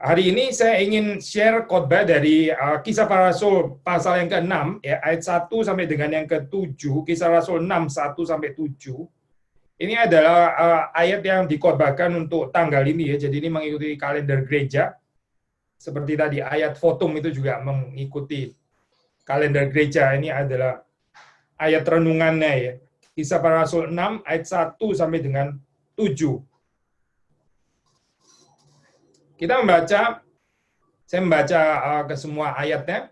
Hari ini saya ingin share khotbah dari Kisah Para Rasul pasal yang ke-6, ya, ayat 1 sampai dengan yang ke-7, Kisah Rasul 6, 1 sampai 7. Ini adalah ayat yang dikhotbahkan untuk tanggal ini, ya. Jadi ini mengikuti kalender gereja. Seperti tadi, ayat fotum itu juga mengikuti kalender gereja. Ini adalah ayat renungannya, ya. Kisah Para Rasul 6, ayat 1 sampai dengan 7. Kita membaca, saya membaca ke semua ayatnya.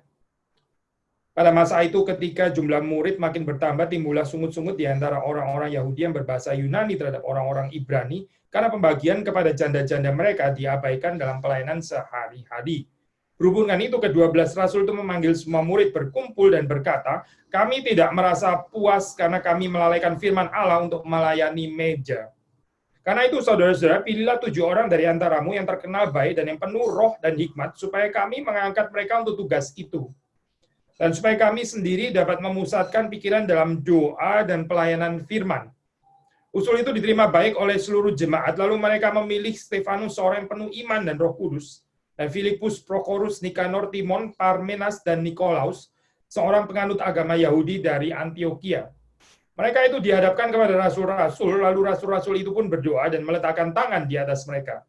Pada masa itu ketika jumlah murid makin bertambah, timbullah sungut-sungut di antara orang-orang Yahudi yang berbahasa Yunani terhadap orang-orang Ibrani, karena pembagian kepada janda-janda mereka diabaikan dalam pelayanan sehari-hari. Berhubungan itu, ke-12 Rasul itu memanggil semua murid berkumpul dan berkata, kami tidak merasa puas karena kami melalaikan firman Allah untuk melayani meja. Karena itu, saudara-saudara, pilihlah 7 orang dari antaramu yang terkenal baik dan yang penuh roh dan hikmat, supaya kami mengangkat mereka untuk tugas itu. Dan supaya kami sendiri dapat memusatkan pikiran dalam doa dan pelayanan firman. Usul itu diterima baik oleh seluruh jemaat, lalu mereka memilih Stefanus, seorang yang penuh iman dan Roh Kudus, dan Filipus, Prokorus, Nikanor, Timon, Parmenas, dan Nikolaus, seorang penganut agama Yahudi dari Antioquia. Mereka itu dihadapkan kepada rasul-rasul, lalu rasul-rasul itu pun berdoa dan meletakkan tangan di atas mereka.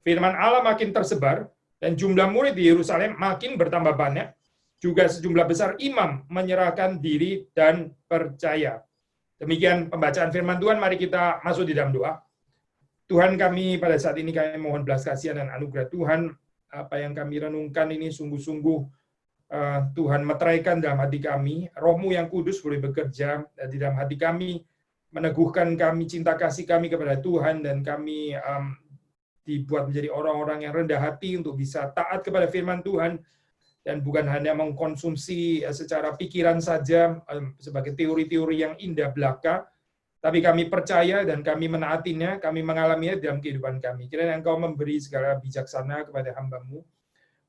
Firman Allah makin tersebar, dan jumlah murid di Yerusalem makin bertambah banyak. Juga sejumlah besar imam menyerahkan diri dan percaya. Demikian pembacaan firman Tuhan, mari kita masuk di dalam doa. Tuhan kami, pada saat ini kami mohon belas kasihan dan anugerah Tuhan, apa yang kami renungkan ini sungguh-sungguh Tuhan meteraikan dalam hati kami, Roh-Mu yang kudus boleh bekerja di dalam hati kami, meneguhkan kami, cinta kasih kami kepada Tuhan, dan kami dibuat menjadi orang-orang yang rendah hati untuk bisa taat kepada firman Tuhan, dan bukan hanya mengkonsumsi secara pikiran saja sebagai teori-teori yang indah belaka, tapi kami percaya dan kami menaatinya, kami mengalaminya dalam kehidupan kami. Kiranya Engkau memberi segala bijaksana kepada hamba-Mu.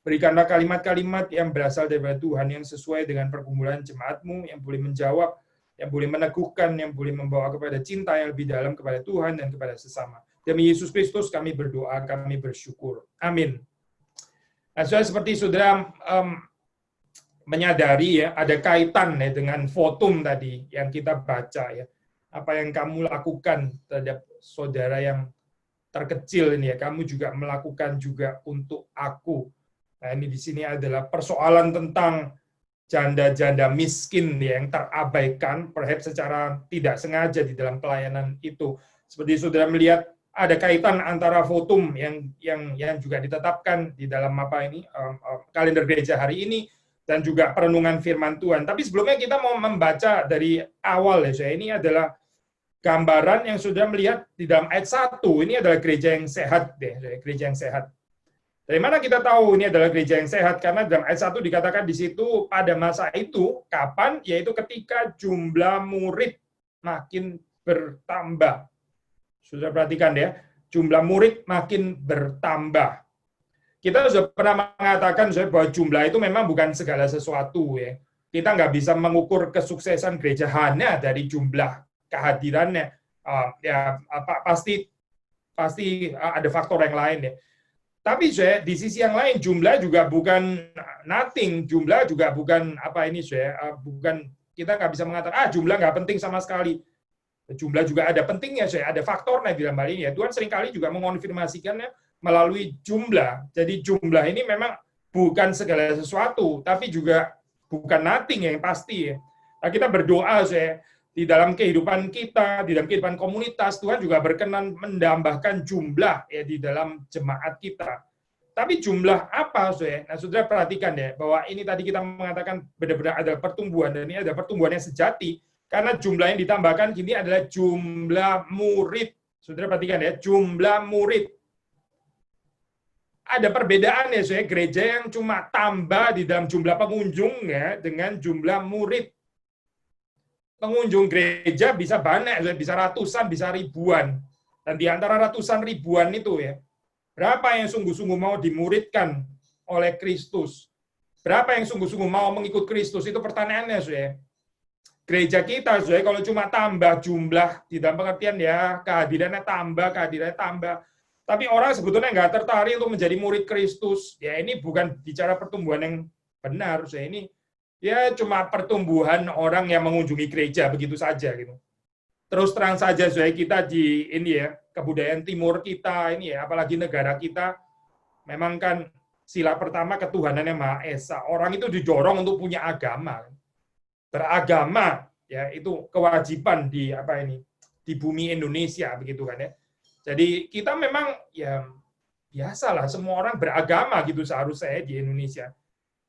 Berikanlah kalimat-kalimat yang berasal daripada Tuhan yang sesuai dengan pergumulan jemaat-Mu, yang boleh menjawab, yang boleh meneguhkan, yang boleh membawa kepada cinta yang lebih dalam kepada Tuhan dan kepada sesama. Demi Yesus Kristus kami berdoa, kami bersyukur. Amin. Nah, seperti saudara menyadari, ya, ada kaitan, ya, dengan fotum tadi yang kita baca, ya. Apa yang kamu lakukan terhadap saudara yang terkecil ini, ya, kamu juga melakukan juga untuk aku. Nah, ini di sini adalah persoalan tentang janda-janda miskin, ya, yang terabaikan, perhaps secara tidak sengaja di dalam pelayanan itu. Seperti saudara melihat ada kaitan antara fotum yang juga ditetapkan di dalam kalender gereja hari ini, dan juga perenungan firman Tuhan. Tapi sebelumnya kita mau membaca dari awal, ya. Ini adalah gambaran yang sudah melihat di dalam ayat 1. Ini adalah gereja yang sehat, deh, gereja yang sehat. Dari mana kita tahu ini adalah gereja yang sehat? Karena dalam ayat 1 dikatakan di situ pada masa itu, kapan? Yaitu ketika jumlah murid makin bertambah. Sudah perhatikan, ya, jumlah murid makin bertambah. Kita sudah pernah mengatakan bahwa jumlah itu memang bukan segala sesuatu, ya. Kita nggak bisa mengukur kesuksesan gereja hanya dari jumlah kehadirannya. Pasti ada faktor yang lain, ya. Tapi di sisi yang lain, jumlah juga bukan nothing, jumlah juga bukan bukan, kita nggak bisa mengatakan jumlah nggak penting sama sekali. Jumlah juga ada pentingnya, ada faktornya di dalam hal ini, ya. Tuhan seringkali juga mengonfirmasikannya melalui jumlah. Jadi jumlah ini memang bukan segala sesuatu, tapi juga bukan nothing yang pasti, ya. Nah, kita berdoa, di dalam kehidupan kita, di dalam kehidupan komunitas, Tuhan juga berkenan menambahkan jumlah, ya, di dalam jemaat kita. Tapi jumlah apa, Nah, saudara perhatikan, ya, bahwa ini tadi kita mengatakan benar-benar ada pertumbuhan, dan ini ada pertumbuhan yang sejati, karena jumlah yang ditambahkan kini adalah jumlah murid. Saudara perhatikan, ya, jumlah murid. Ada perbedaan, ya, gereja yang cuma tambah di dalam jumlah pengunjung, ya, dengan jumlah murid. Pengunjung gereja bisa banyak, bisa ratusan, bisa ribuan. Dan di antara ratusan ribuan itu, ya, berapa yang sungguh-sungguh mau dimuridkan oleh Kristus? Berapa yang sungguh-sungguh mau mengikut Kristus? Itu pertanyaannya, Gereja kita, kalau cuma tambah jumlah, di dalam pengertian, ya, kehadirannya tambah, Tapi orang sebetulnya nggak tertarik untuk menjadi murid Kristus. Ya ini bukan bicara pertumbuhan yang benar. Saya ini ya cuma pertumbuhan orang yang mengunjungi gereja begitu saja gitu. Terus terang saja saya kita di ini ya kebudayaan timur kita ini ya apalagi negara kita memang kan sila pertama ketuhanan yang Maha Esa. Orang itu didorong untuk punya agama. Beragama ya itu kewajiban di apa ini di bumi Indonesia begitu kan ya. Jadi kita memang ya biasalah semua orang beragama gitu seharusnya di Indonesia.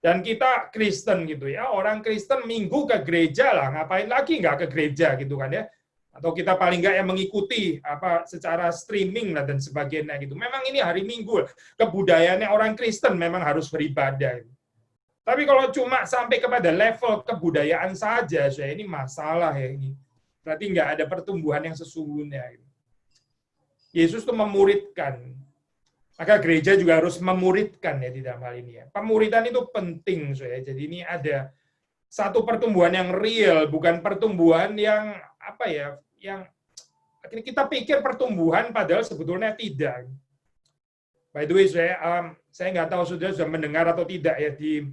Dan kita Kristen gitu ya, orang Kristen minggu ke gereja lah, ngapain lagi nggak ke gereja gitu kan ya. Atau kita paling nggak yang mengikuti apa secara streaming lah dan sebagainya gitu. Memang ini hari Minggu, kebudayaannya orang Kristen memang harus beribadah. Tapi kalau cuma sampai kepada level kebudayaan saja, saya ini masalah ya ini. Berarti nggak ada pertumbuhan yang sesungguhnya. Gitu. Yesus itu memuridkan. Maka gereja juga harus memuridkan ya di dalam hal ini ya. Pemuridan itu penting, saya. Jadi ini ada satu pertumbuhan yang real, bukan pertumbuhan yang apa ya, yang kita pikir pertumbuhan padahal sebetulnya tidak. By the way, saya nggak tahu saudara sudah mendengar atau tidak ya di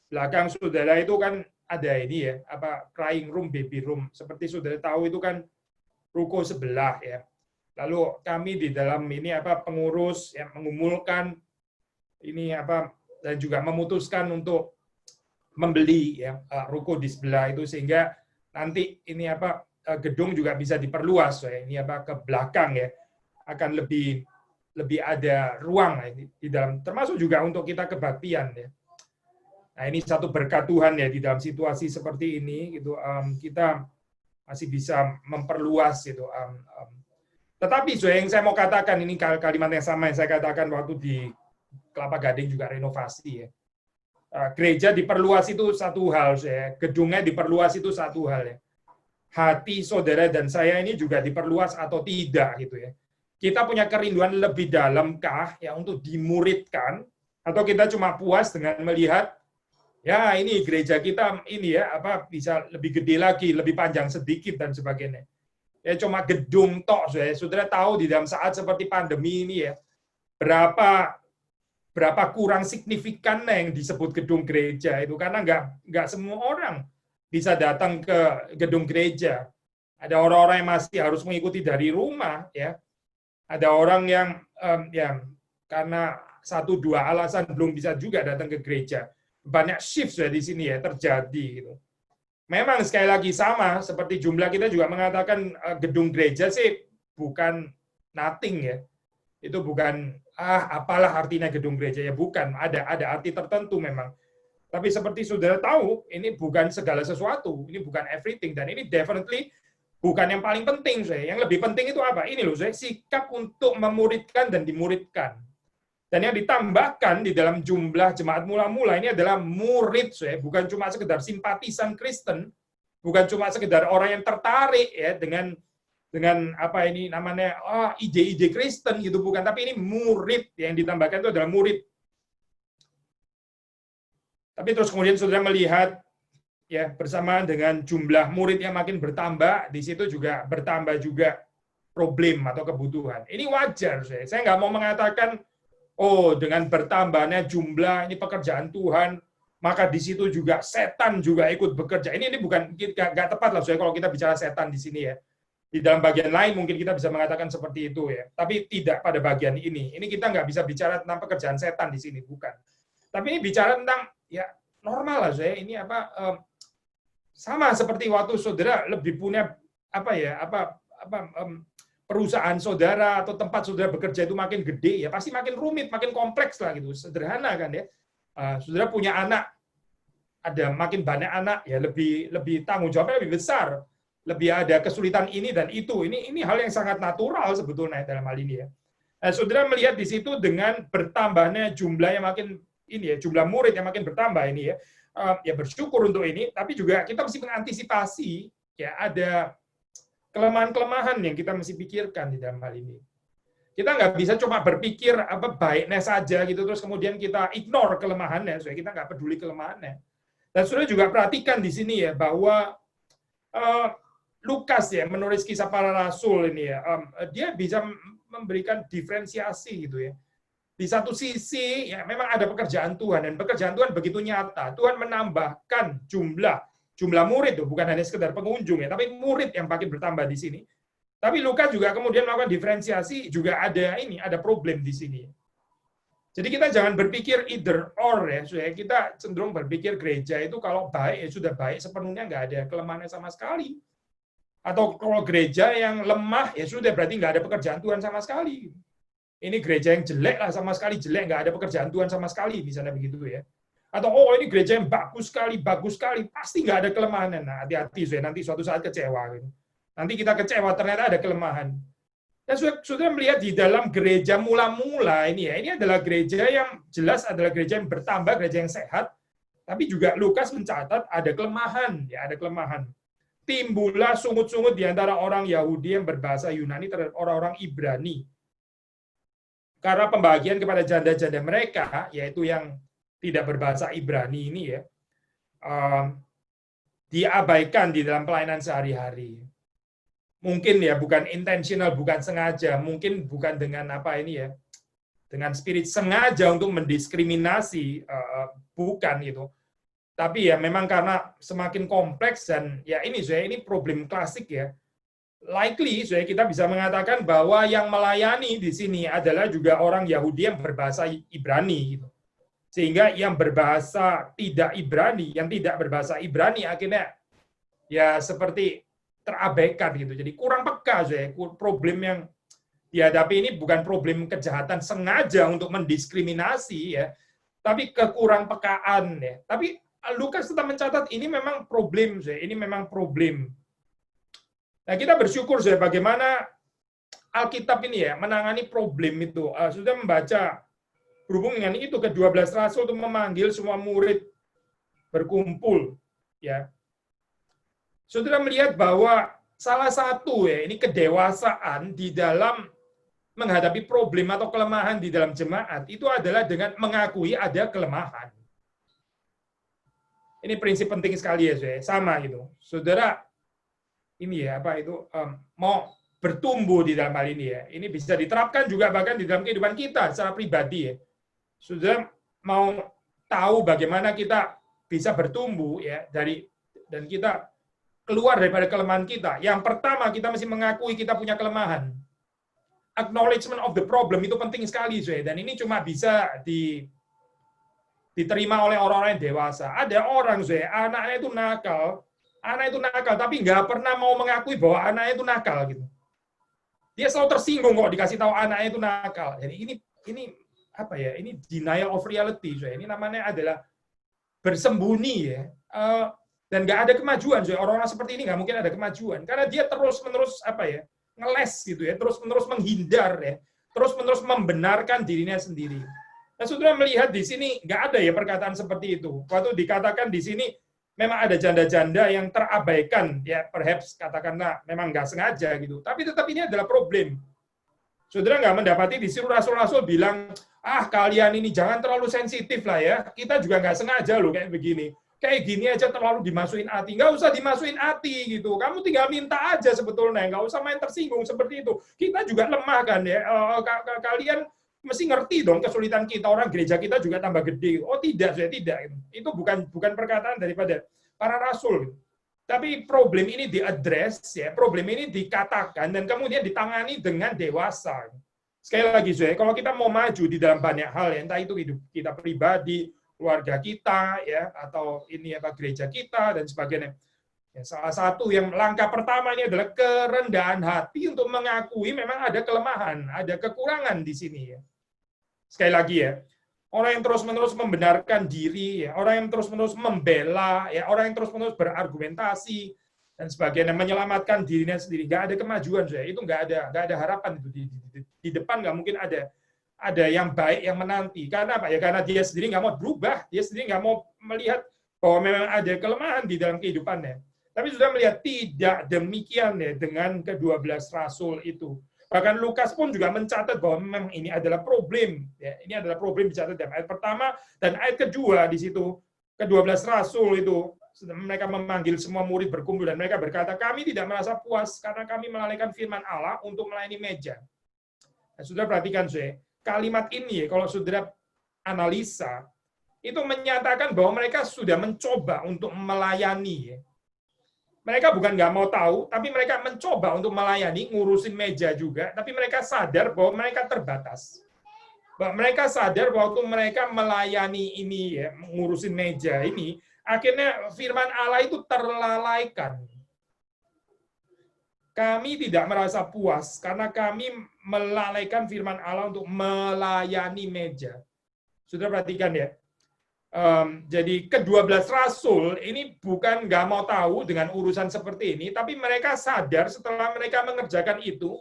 belakang saudara itu kan ada ini ya, apa crying room, baby room. Seperti saudara tahu itu kan ruko sebelah ya. Lalu kami di dalam ini apa pengurus yang mengumulkan ini apa dan juga memutuskan untuk membeli ya ruko di sebelah itu sehingga nanti ini apa gedung juga bisa diperluas ya ini apa ke belakang ya akan lebih ada ruang ya, di dalam termasuk juga untuk kita kebaktian ya. Nah ini satu berkat Tuhan ya di dalam situasi seperti ini gitu kita masih bisa memperluas gitu. Tetapi yang saya mau katakan ini kalimat yang sama yang saya katakan waktu di Kelapa Gading juga renovasi ya. Gereja diperluas itu satu hal, gedungnya diperluas itu satu hal ya. Hati saudara dan saya ini juga diperluas atau tidak gitu ya. Kita punya kerinduan lebih dalamkah ya untuk dimuridkan atau kita cuma puas dengan melihat ya ini gereja kita ini ya apa bisa lebih gede lagi, lebih panjang sedikit dan sebagainya. Ya cuma gedung tok, saudara tahu di dalam saat seperti pandemi ini ya berapa kurang signifikan yang disebut gedung gereja itu karena nggak semua orang bisa datang ke gedung gereja. Ada orang-orang yang masih harus mengikuti dari rumah ya. Ada orang yang ya karena 1-2 alasan belum bisa juga datang ke gereja. Banyak shift di sini ya terjadi gitu. Memang sekali lagi sama seperti jumlah kita juga mengatakan gedung gereja sih bukan nothing ya. Itu bukan apalah artinya gedung gereja ya bukan, ada arti tertentu memang. Tapi seperti saudara tahu, ini bukan segala sesuatu, ini bukan everything dan ini definitely bukan yang paling penting saya. Yang lebih penting itu apa? Ini loh saya sikap untuk memuridkan dan dimuridkan. Dan yang ditambahkan di dalam jumlah jemaat mula-mula ini adalah murid, bukan cuma sekedar simpatisan Kristen, bukan cuma sekedar orang yang tertarik ya dengan apa ini namanya ide-ide Kristen gitu bukan, tapi ini murid yang ditambahkan itu adalah murid. Tapi terus kemudian saudara melihat ya bersamaan dengan jumlah murid yang makin bertambah, di situ juga bertambah juga problem atau kebutuhan. Ini wajar, saya nggak mau mengatakan dengan bertambahnya jumlah ini pekerjaan Tuhan, maka di situ juga setan juga ikut bekerja. Ini bukan nggak tepat lah, kalau kita bicara setan di sini ya. Di dalam bagian lain mungkin kita bisa mengatakan seperti itu ya. Tapi tidak pada bagian ini. Ini kita nggak bisa bicara tentang pekerjaan setan di sini, bukan. Tapi ini bicara tentang ya normal lah Ini apa sama seperti waktu saudara lebih punya perusahaan saudara atau tempat saudara bekerja itu makin gede ya pasti makin rumit, makin kompleks lah gitu. Sederhana kan ya. Saudara punya anak, ada makin banyak anak ya lebih tanggung jawabnya lebih besar, lebih ada kesulitan ini dan itu. Ini hal yang sangat natural sebetulnya dalam hal ini ya. Saudara melihat di situ dengan bertambahnya jumlah yang makin ini ya, jumlah murid yang makin bertambah ini ya. Ya bersyukur untuk ini, tapi juga kita mesti mengantisipasi ya ada kelemahan-kelemahan yang kita mesti pikirkan di dalam hal ini. Kita nggak bisa cuma berpikir apa baiknya saja gitu terus kemudian kita ignore kelemahannya, supaya kita nggak peduli kelemahannya. Dan saudara juga perhatikan di sini ya bahwa Lukas ya menulis kisah para rasul ini ya, dia bisa memberikan diferensiasi gitu ya. Di satu sisi ya memang ada pekerjaan Tuhan, dan pekerjaan Tuhan begitu nyata. Tuhan menambahkan jumlah murid tuh, bukan hanya sekedar pengunjung ya, tapi murid yang makin bertambah di sini. Tapi Lukas juga kemudian melakukan diferensiasi, juga ada problem di sini. Jadi kita jangan berpikir either or ya, kita cenderung berpikir gereja itu kalau baik ya sudah baik sepenuhnya, nggak ada kelemahannya sama sekali. Atau kalau gereja yang lemah ya sudah berarti nggak ada pekerjaan Tuhan sama sekali. Ini gereja yang jelek lah, sama sekali jelek, nggak ada pekerjaan Tuhan sama sekali, misalnya begitu ya. Atau ini gereja yang bagus sekali, pasti nggak ada kelemahan. Nah, hati-hati, nanti suatu saat kecewa. Gitu. Nanti kita kecewa, ternyata ada kelemahan. Dan sudah melihat di dalam gereja mula-mula ini ya, ini adalah gereja yang jelas adalah gereja yang bertambah, gereja yang sehat, tapi juga Lukas mencatat ada kelemahan, ya ada kelemahan. Timbullah sungut-sungut di antara orang Yahudi yang berbahasa Yunani terhadap orang-orang Ibrani. Karena pembagian kepada janda-janda mereka, yaitu yang tidak berbahasa Ibrani ini ya, diabaikan di dalam pelayanan sehari-hari. Mungkin ya bukan intentional, bukan sengaja, mungkin bukan dengan dengan spirit sengaja untuk mendiskriminasi, bukan gitu. Tapi ya memang karena semakin kompleks dan ya ini problem klasik ya. Likely, kita bisa mengatakan bahwa yang melayani di sini adalah juga orang Yahudi yang berbahasa Ibrani, gitu. Sehingga yang berbahasa tidak Ibrani, yang tidak berbahasa Ibrani akhirnya ya seperti terabaikan gitu. Jadi kurang peka, problem yang dihadapi ini bukan problem kejahatan sengaja untuk mendiskriminasi ya, tapi kekurang pekaan ya. Tapi Lukas tetap mencatat ini memang problem, ini memang problem. Nah, kita bersyukur bagaimana Alkitab ini ya menangani problem itu. Sudah membaca berhubung dengan itu ke-12 rasul untuk memanggil semua murid berkumpul ya. Saudara melihat bahwa salah satu ya ini kedewasaan di dalam menghadapi problem atau kelemahan di dalam jemaat itu adalah dengan mengakui ada kelemahan. Ini prinsip penting sekali ya, sama gitu. Saudara ini ya mau bertumbuh di dalam hal ini ya. Ini bisa diterapkan juga bahkan di dalam kehidupan kita secara pribadi ya. Sudah mau tahu bagaimana kita bisa bertumbuh ya dan kita keluar daripada kelemahan kita. Yang pertama kita mesti mengakui kita punya kelemahan. Acknowledgement of the problem itu penting sekali dan ini cuma bisa diterima oleh orang-orang yang dewasa. Ada orang anaknya itu nakal tapi nggak pernah mau mengakui bahwa anaknya itu nakal gitu. Dia selalu tersinggung kok dikasih tahu anaknya itu nakal. Jadi ini apa ya? Ini denial of reality. Ini namanya adalah bersembunyi ya. Dan nggak ada kemajuan. Orang-orang seperti ini nggak mungkin ada kemajuan karena dia terus-menerus ngeles gitu ya, terus-menerus menghindar ya, terus-menerus membenarkan dirinya sendiri. Nah, saudara melihat di sini nggak ada ya perkataan seperti itu. Waktu dikatakan di sini memang ada janda-janda yang terabaikan, ya perhaps katakanlah memang nggak sengaja gitu. Tapi tetap ini adalah problem. Saudara nggak mendapati disuruh rasul-rasul bilang, kalian ini jangan terlalu sensitif lah ya. Kita juga nggak sengaja loh kayak begini. Kayak gini aja terlalu dimasukin hati. Nggak usah dimasukin hati gitu. Kamu tinggal minta aja sebetulnya. Nggak usah main tersinggung seperti itu. Kita juga lemah kan ya. Kalian mesti ngerti dong kesulitan kita, orang gereja kita juga tambah gede. Oh tidak, tidak. Itu bukan perkataan daripada para rasul. Tapi problem ini diadres, ya, problem ini dikatakan dan kemudian ditangani dengan dewasa. Sekali lagi, kalau kita mau maju di dalam banyak hal, entah itu hidup kita pribadi, keluarga kita, ya, atau ini gereja kita dan sebagainya. Ya, salah satu yang langkah pertama ini adalah kerendahan hati untuk mengakui memang ada kelemahan, ada kekurangan di sini. Ya. Sekali lagi ya, orang yang terus-menerus membenarkan diri, ya, orang yang terus-menerus membela, ya, orang yang terus-menerus berargumentasi dan sebagainya, menyelamatkan dirinya sendiri, nggak ada kemajuan, itu nggak ada harapan itu di depan nggak mungkin ada yang baik yang menanti. Karena apa ya? Karena dia sendiri nggak mau berubah, dia sendiri nggak mau melihat bahwa memang ada kelemahan di dalam kehidupannya. Tapi sudah melihat tidak demikian ya dengan ke-12 rasul itu. Bahkan Lukas pun juga mencatat bahwa memang ini adalah problem. Ya, ini adalah problem dicatat dalam ayat pertama dan ayat kedua di situ. Ke-12 rasul itu mereka memanggil semua murid berkumpul dan mereka berkata, kami tidak merasa puas karena kami melalaikan firman Allah untuk melayani meja. Nah, saudara perhatikan, saya kalimat ini, kalau saudara analisa, itu menyatakan bahwa mereka sudah mencoba untuk melayani. Mereka bukan nggak mau tahu, tapi mereka mencoba untuk melayani, ngurusin meja juga, tapi mereka sadar bahwa mereka terbatas. Bahwa mereka sadar bahwa waktu mereka melayani ini, ya, ngurusin meja ini, akhirnya firman Allah itu terlalaikan. Kami tidak merasa puas karena kami melalaikan firman Allah untuk melayani meja. Sudah perhatikan ya. Jadi ke-12 rasul ini bukan nggak mau tahu dengan urusan seperti ini, tapi mereka sadar setelah mereka mengerjakan itu,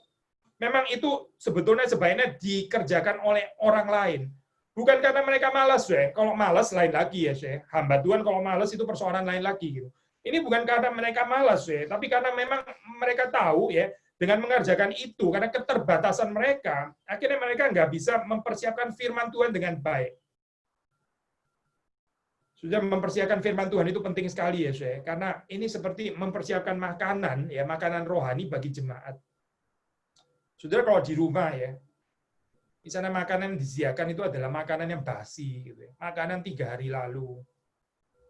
memang itu sebetulnya sebaiknya dikerjakan oleh orang lain. Bukan karena mereka malas, ya. Kalau malas lain lagi ya, saya. Hamba Tuhan kalau malas itu persoalan lain lagi gitu. Ini bukan karena mereka malas, ya, tapi karena memang mereka tahu ya, dengan mengerjakan itu, karena keterbatasan mereka, akhirnya mereka nggak bisa mempersiapkan firman Tuhan dengan baik. Sudah mempersiapkan firman Tuhan itu penting sekali ya, saya. Karena ini seperti mempersiapkan makanan, ya, makanan rohani bagi jemaat. Sudah kalau di rumah ya, di sana makanan yang disediakan itu adalah makanan yang basi, gitu ya. Makanan 3 hari lalu,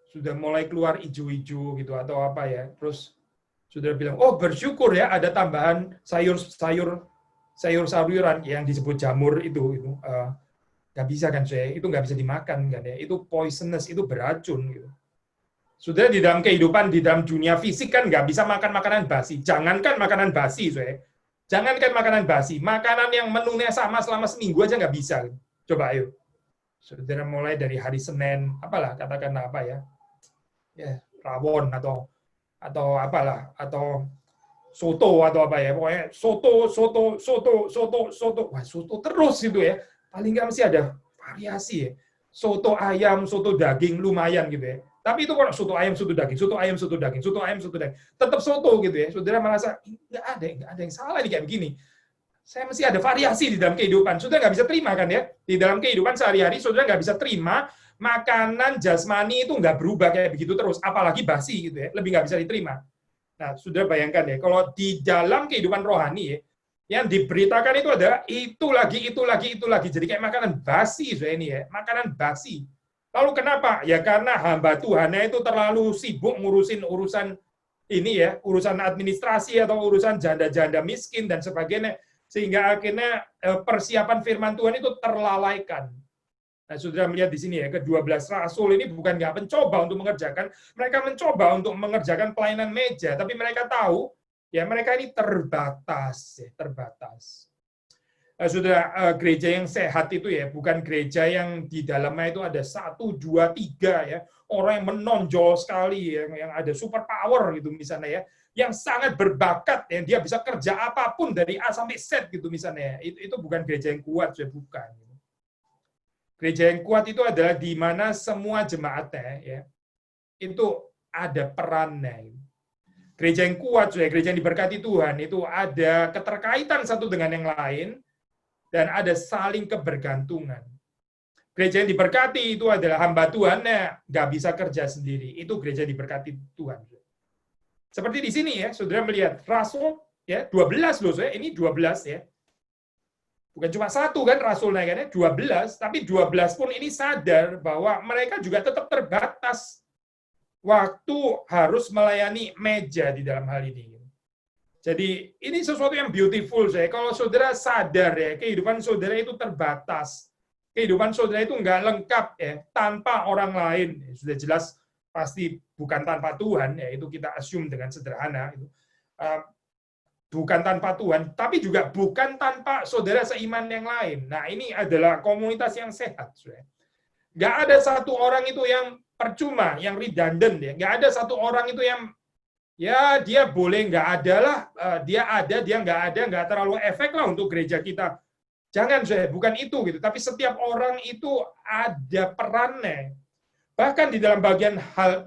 sudah mulai keluar ijo-ijo gitu atau apa ya. Terus sudah bilang, oh bersyukur ya ada tambahan sayur-sayuran yang disebut jamur itu. Nggak bisa kan, saya itu nggak bisa dimakan kan ya, itu poisonous, itu beracun gitu. Sudah di dalam kehidupan, di dalam dunia fisik kan nggak bisa makan makanan basi. Jangankan makanan basi, saya. Jangankan makanan basi, makanan yang menunya sama selama seminggu aja nggak bisa. Coba ayo, saudara mulai dari hari Senin, apalah katakanlah apa ya, rawon atau apalah, atau soto atau apa ya, pokoknya soto, wah soto terus gitu ya. Paling nggak mesti ada variasi ya. Soto ayam, soto daging lumayan gitu ya. Tapi itu kalau soto ayam, soto daging, soto ayam, soto daging, soto ayam, soto daging, tetap soto gitu ya. Saudara merasa nggak ada yang salah nih kayak begini. Saya mesti ada variasi di dalam kehidupan. Saudara nggak bisa terima kan ya? Di dalam kehidupan sehari-hari, saudara nggak bisa terima makanan jasmani itu nggak berubah kayak begitu terus. Apalagi basi gitu ya, lebih nggak bisa diterima. Nah, sudah bayangkan ya, kalau di dalam kehidupan rohani ya, yang diberitakan itu adalah itu lagi. Jadi kayak makanan basi, saya ini ya, makanan basi. Lalu kenapa? Ya karena hamba Tuhannya itu terlalu sibuk ngurusin urusan ini ya, urusan administrasi atau urusan janda-janda miskin dan sebagainya, sehingga akhirnya persiapan firman Tuhan itu terlalaikan. Nah, saudara melihat di sini ya, ke-12 rasul ini bukan nggak mencoba untuk mengerjakan, mereka mencoba untuk mengerjakan pelayanan meja, tapi mereka tahu ya mereka ini terbatas, ya, terbatas. Saudara, gereja yang sehat itu ya bukan gereja yang di dalamnya itu ada 1, 2, 3 ya, orang yang menonjol sekali, yang ada super power gitu misalnya ya, yang sangat berbakat, yang dia bisa kerja apapun dari A sampai Z gitu misalnya. Itu bukan gereja yang kuat, ya bukan. Gereja yang kuat itu adalah di mana semua jemaatnya ya itu ada perannya. Gereja yang kuat, gereja yang diberkati Tuhan itu ada keterkaitan satu dengan yang lain dan ada saling kebergantungan. Gereja yang diberkati itu adalah hamba Tuhannya nggak bisa kerja sendiri. Itu gereja yang diberkati Tuhan. Seperti di sini ya, saudara melihat rasul ya 12 loh, ini 12 ya. Bukan cuma satu kan rasul naiknya 12, tapi 12 pun ini sadar bahwa mereka juga tetap terbatas waktu harus melayani meja di dalam hal ini. Jadi ini sesuatu yang beautiful, saya. Kalau saudara sadar ya, kehidupan saudara itu terbatas. Kehidupan saudara itu nggak lengkap ya tanpa orang lain. Sudah jelas pasti bukan tanpa Tuhan, ya itu kita assume dengan sederhana. Bukan tanpa Tuhan, tapi juga bukan tanpa saudara seiman yang lain. Nah, ini adalah komunitas yang sehat. Nggak ada satu orang itu yang percuma, yang redundant. Ya. Nggak ada satu orang itu yang, ya dia boleh nggak ada lah, dia ada, dia nggak terlalu efek lah untuk gereja kita. Jangan, bukan itu gitu. Tapi setiap orang itu ada perannya. Bahkan di dalam bagian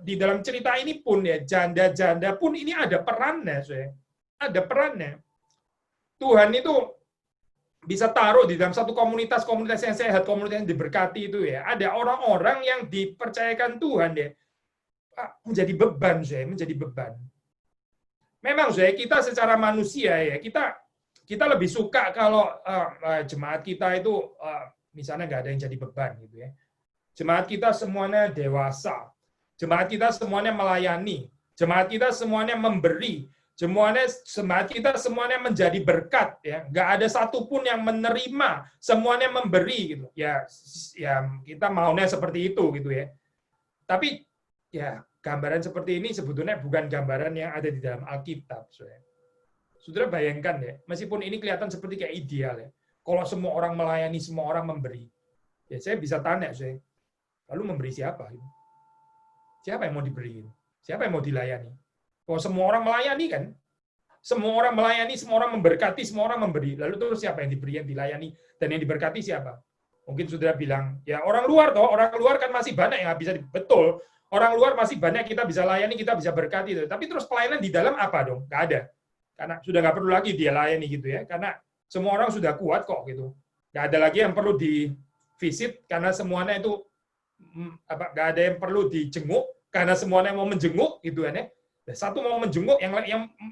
di dalam cerita ini pun ya, janda-janda pun ini ada perannya, ada perannya. Tuhan itu bisa taruh di dalam satu komunitas yang sehat, komunitas yang diberkati itu ya. Ada orang-orang yang dipercayakan Tuhan ya, menjadi beban, menjadi beban. Memang kita secara manusia ya, kita kita lebih suka kalau jemaat kita itu misalnya nggak ada yang jadi beban gitu ya. Jemaat kita semuanya dewasa, jemaat kita semuanya melayani, jemaat kita semuanya memberi, jemaat kita semuanya menjadi berkat ya. Nggak ada satupun yang menerima, semuanya memberi gitu. Ya kita maunya seperti itu gitu ya. Tapi ya gambaran seperti ini sebetulnya bukan gambaran yang ada di dalam Alkitab. Saudara bayangkan ya, meskipun ini kelihatan seperti kayak ideal ya. Kalau semua orang melayani, semua orang memberi. Ya saya bisa tanya, lalu memberi siapa? Siapa yang mau diberi? Siapa yang mau dilayani? Kalau semua orang melayani kan, semua orang melayani, semua orang memberkati, semua orang memberi. Lalu terus siapa yang diberi, yang dilayani, dan yang diberkati siapa? Mungkin saudara bilang, ya orang luar toh, orang luar kan masih banyak yang bisa betul. Orang luar masih banyak kita bisa layani, kita bisa berkati. Tapi terus pelayanan di dalam apa dong? Nggak ada. Karena sudah nggak perlu lagi dia layani gitu ya. Karena semua orang sudah kuat kok gitu. Nggak ada lagi yang perlu di visit karena semuanya itu nggak ada yang perlu dijenguk karena semuanya mau menjenguk gitu kan ya. Satu mau menjenguk,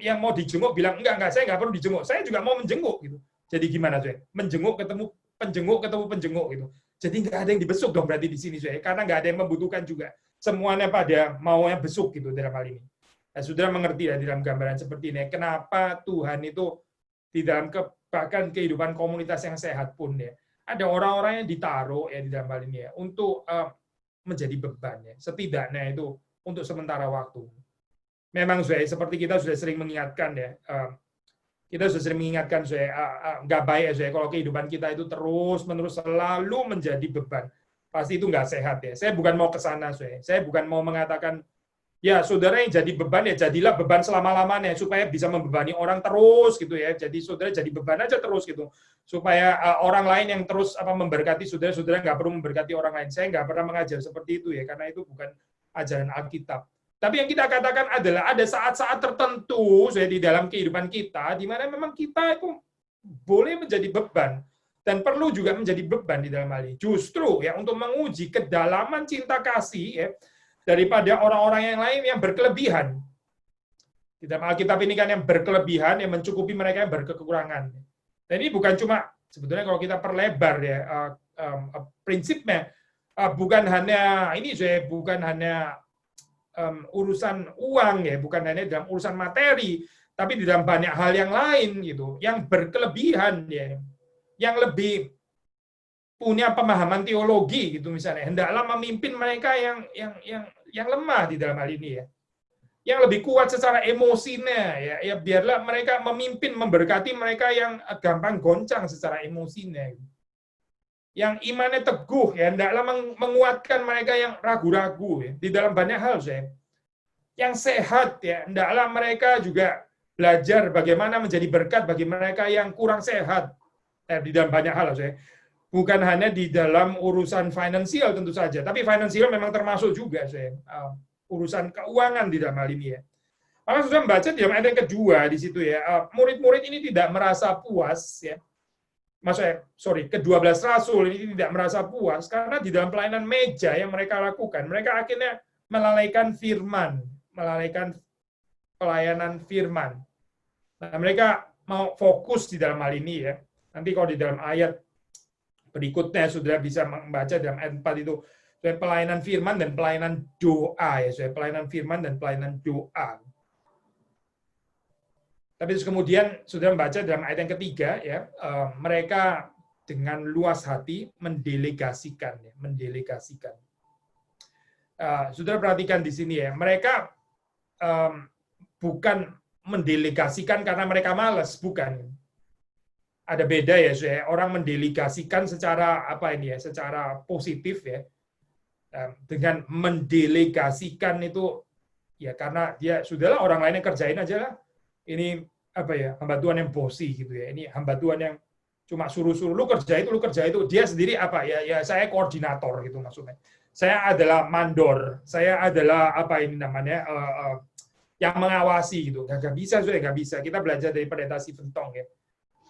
yang mau dijenguk bilang enggak saya nggak perlu dijenguk, saya juga mau menjenguk gitu. Jadi gimana menjenguk ketemu penjenguk gitu. Jadi nggak ada yang dibesuk dong berarti di sini karena nggak ada yang membutuhkan juga. Semuanya pada mau yang besuk gitu dalam hal ini. Nah, saudara mengerti ya di dalam gambaran seperti ini kenapa Tuhan itu di dalam bahkan kehidupan komunitas yang sehat pun ya ada orang-orang yang ditaruh ya di dalam hal ini ya untuk menjadi beban ya setidaknya itu untuk sementara waktu. Memang seperti kita sudah sering mengingatkan ya, kita sudah sering mengingatkan nggak baik ya kalau kehidupan kita itu terus-menerus selalu menjadi beban. Pasti itu nggak sehat ya. Saya bukan mau ke sana, saya bukan mau mengatakan ya saudara yang jadi beban ya jadilah beban selama-lamanya supaya bisa membebani orang terus gitu ya. Jadi saudara jadi beban aja terus gitu. Supaya orang lain yang terus memberkati saudara nggak perlu memberkati orang lain. Saya nggak pernah mengajar seperti itu ya karena itu bukan ajaran Alkitab. Tapi yang kita katakan adalah ada saat-saat tertentu di dalam kehidupan kita di mana memang kita itu boleh menjadi beban dan perlu juga menjadi beban di dalam hal ini. Justru ya untuk menguji kedalaman cinta kasih ya daripada orang-orang yang lain yang berkelebihan. Di dalam Alkitab ini kan yang berkelebihan yang mencukupi mereka yang berkekurangan. Dan ini bukan cuma sebetulnya kalau kita perlebar ya prinsipnya bukan hanya ini bukan hanya urusan uang ya, bukan hanya dalam urusan materi, tapi di dalam banyak hal yang lain gitu, yang berkelebihan ya, yang lebih punya pemahaman teologi gitu misalnya, hendaklah memimpin mereka yang lemah di dalam hal ini ya, yang lebih kuat secara emosinya ya, biarlah mereka memimpin memberkati mereka yang gampang goncang secara emosinya. Yang imannya teguh ya hendaklah menguatkan mereka yang ragu-ragu ya di dalam banyak hal yang sehat ya hendaklah mereka juga belajar bagaimana menjadi berkat bagi mereka yang kurang sehat di dalam banyak hal bukan hanya di dalam urusan finansial tentu saja tapi finansial memang termasuk juga urusan keuangan di dalam hal ini ya. Maka sudah membaca di dalam ayat yang kedua di situ ya murid-murid ini tidak merasa puas ya. Ke-12 rasul ini tidak merasa puas karena di dalam pelayanan meja yang mereka lakukan, mereka akhirnya melalaikan pelayanan firman. Nah, mereka mau fokus di dalam hal ini ya. Nanti kalau di dalam ayat berikutnya sudah bisa membaca dalam ayat 4 itu pelayanan firman dan pelayanan doa ya, pelayanan firman dan pelayanan doa. Tapi kemudian sudah membaca dalam ayat yang ketiga ya mereka dengan luas hati mendelegasikan. Saudara perhatikan di sini ya mereka bukan mendelegasikan karena mereka malas, bukan. Ada beda ya orang mendelegasikan secara secara positif ya dengan mendelegasikan itu ya karena dia sudahlah orang lain yang kerjain aja lah. Ini hamba Tuhan yang bosi gitu ya. Ini hamba Tuhan yang cuma suruh-suruh lu kerja itu. Dia sendiri ya saya koordinator gitu maksudnya. Saya adalah mandor. Saya adalah yang mengawasi gitu. Gak bisa nggak bisa. Kita belajar dari pendeta Stephen Tong ya.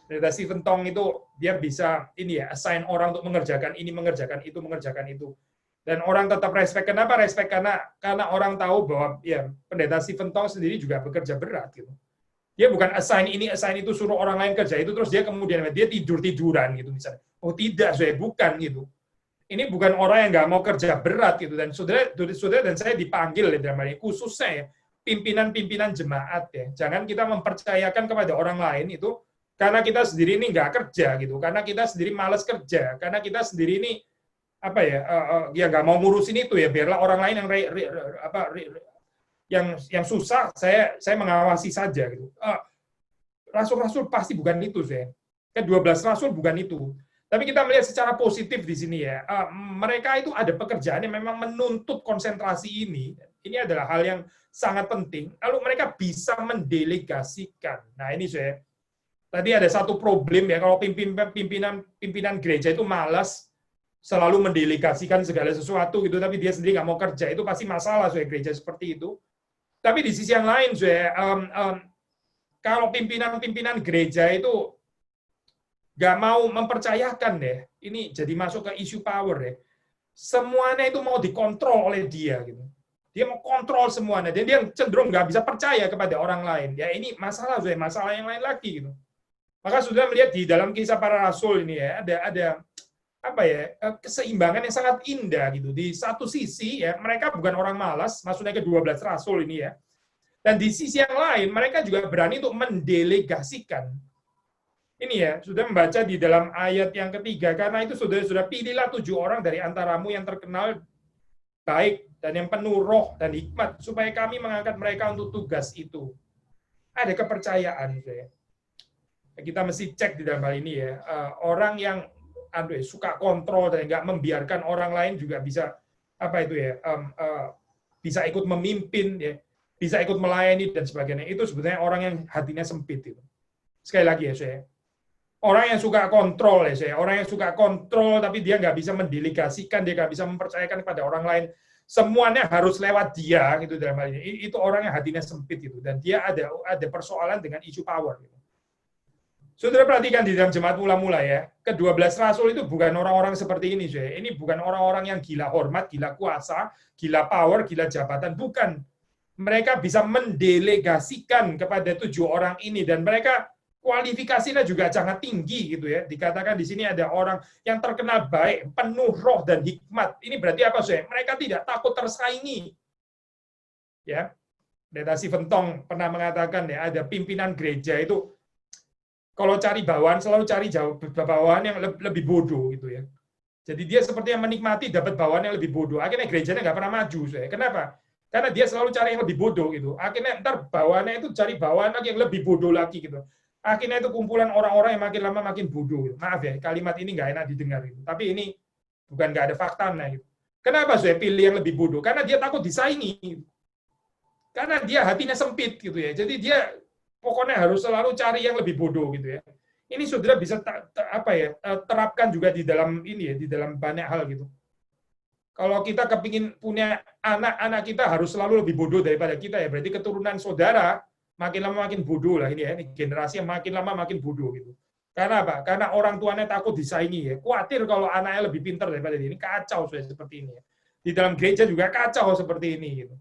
Pendeta Stephen Tong itu dia bisa assign orang untuk mengerjakan itu. Dan orang tetap respect. Kenapa respect? Karena orang tahu bahwa ya pendeta Stephen Tong sendiri juga bekerja berat gitu. Dia bukan assign ini, assign itu, suruh orang lain kerja itu, terus dia kemudian dia tidur-tiduran gitu misalnya. Oh tidak, saya bukan gitu. Ini bukan orang yang nggak mau kerja berat gitu. Dan saudara dan saya dipanggil dalam hal ini, khususnya ya, pimpinan-pimpinan jemaat ya. Jangan kita mempercayakan kepada orang lain itu karena kita sendiri ini nggak kerja gitu, karena kita sendiri malas kerja, karena kita sendiri ini apa ya, ya nggak mau ngurusin itu ya, biarlah orang lain yang susah, saya mengawasi saja gitu. Rasul-rasul pasti bukan itu, saya. Ke-12 rasul bukan itu. Tapi kita melihat secara positif di sini ya. Mereka itu ada pekerjaan yang memang menuntut konsentrasi ini. Ini adalah hal yang sangat penting. Lalu mereka bisa mendelegasikan. Nah, ini saya. Tadi ada satu problem ya, kalau pimpinan gereja itu malas selalu mendelegasikan segala sesuatu gitu, tapi dia sendiri nggak mau kerja, itu pasti masalah saya gereja seperti itu. Tapi di sisi yang lain, kalau pimpinan gereja itu nggak mau mempercayakan deh, ini jadi masuk ke isu power ya. Semuanya itu mau dikontrol oleh dia gitu. Dia mau kontrol semuanya, dan dia cenderung nggak bisa percaya kepada orang lain. Ya ini masalah yang lain lagi gitu. Maka sudah melihat di dalam kisah para rasul ini ya, ada apa ya, keseimbangan yang sangat indah gitu. Di satu sisi ya, mereka bukan orang malas, maksudnya ke-12 rasul ini ya. Dan di sisi yang lain, mereka juga berani untuk mendelegasikan. Ini ya, sudah membaca di dalam ayat yang ketiga, karena itu sudah pilihlah 7 orang dari antaramu yang terkenal baik dan yang penuh roh dan hikmat, supaya kami mengangkat mereka untuk tugas itu. Ada kepercayaan. Kita mesti cek di dalam hal ini ya. Orang yang suka kontrol dan nggak membiarkan orang lain juga bisa bisa ikut memimpin ya, bisa ikut melayani dan sebagainya. Itu sebenarnya orang yang hatinya sempit itu. Sekali lagi ya saya, orang yang suka kontrol ya saya, orang yang suka kontrol tapi dia nggak bisa mendelegasikan, dia nggak bisa mempercayakan kepada orang lain, semuanya harus lewat dia gitu dalam hal ini. Itu orang yang hatinya sempit itu, dan dia ada persoalan dengan isu power gitu. Saudara perhatikan di dalam jemaat mula-mula ya, ke-12 rasul itu bukan orang-orang seperti ini, saya. Ini bukan orang-orang yang gila hormat, gila kuasa, gila power, gila jabatan, bukan. Mereka bisa mendelegasikan kepada 7 orang ini, dan mereka kualifikasinya juga sangat tinggi gitu ya. Dikatakan di sini ada orang yang terkenal baik, penuh roh dan hikmat. Ini berarti apa, saya? Mereka tidak takut tersaingi. Ya. Pendeta Stephen Tong pernah mengatakan ya, ada pimpinan gereja itu kalau cari bawahan, selalu cari bawahan yang lebih bodoh gitu ya. Jadi dia seperti yang menikmati dapat bawahan yang lebih bodoh. Akhirnya gerejanya nggak pernah maju. Kenapa? Karena dia selalu cari yang lebih bodoh gitu. Akhirnya ntar bawahannya itu cari bawahan lagi yang lebih bodoh lagi gitu. Akhirnya itu kumpulan orang-orang yang makin lama makin bodoh. Maaf ya, kalimat ini nggak enak didengar gitu. Tapi ini bukan nggak ada faktanya gitu. Kenapa saya pilih yang lebih bodoh? Karena dia takut disaingi. Karena dia hatinya sempit gitu ya. Jadi dia pokoknya harus selalu cari yang lebih bodoh gitu ya. Ini saudara bisa terapkan juga di dalam ini ya, di dalam banyak hal gitu. Kalau kita kepingin punya anak kita harus selalu lebih bodoh daripada kita ya, berarti keturunan saudara makin lama makin bodoh lah ini ya, ini generasi yang makin lama makin bodoh gitu. Karena apa? Karena orang tuanya takut disaingi ya. Khawatir kalau anaknya lebih pintar daripada dia. Ini kacau seperti ini ya. Di dalam gereja juga kacau seperti ini gitu.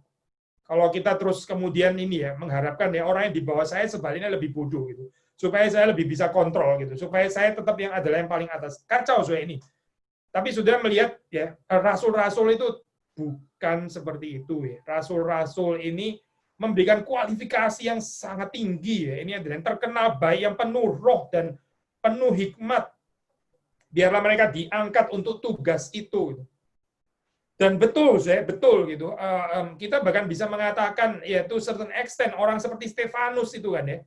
Kalau kita terus kemudian ini ya mengharapkan ya orang yang di bawah saya sebaliknya lebih bodoh gitu, supaya saya lebih bisa kontrol gitu, supaya saya tetap yang adalah yang paling atas. Kacau ini. Tapi sudah melihat ya, rasul-rasul itu bukan seperti itu ya. Rasul-rasul ini memberikan kualifikasi yang sangat tinggi ya. Ini adalah yang terkenal baik, yang penuh roh dan penuh hikmat. Biarlah mereka diangkat untuk tugas itu. Dan betul gitu. Kita bahkan bisa mengatakan ya to certain extent orang seperti Stefanus itu kan ya.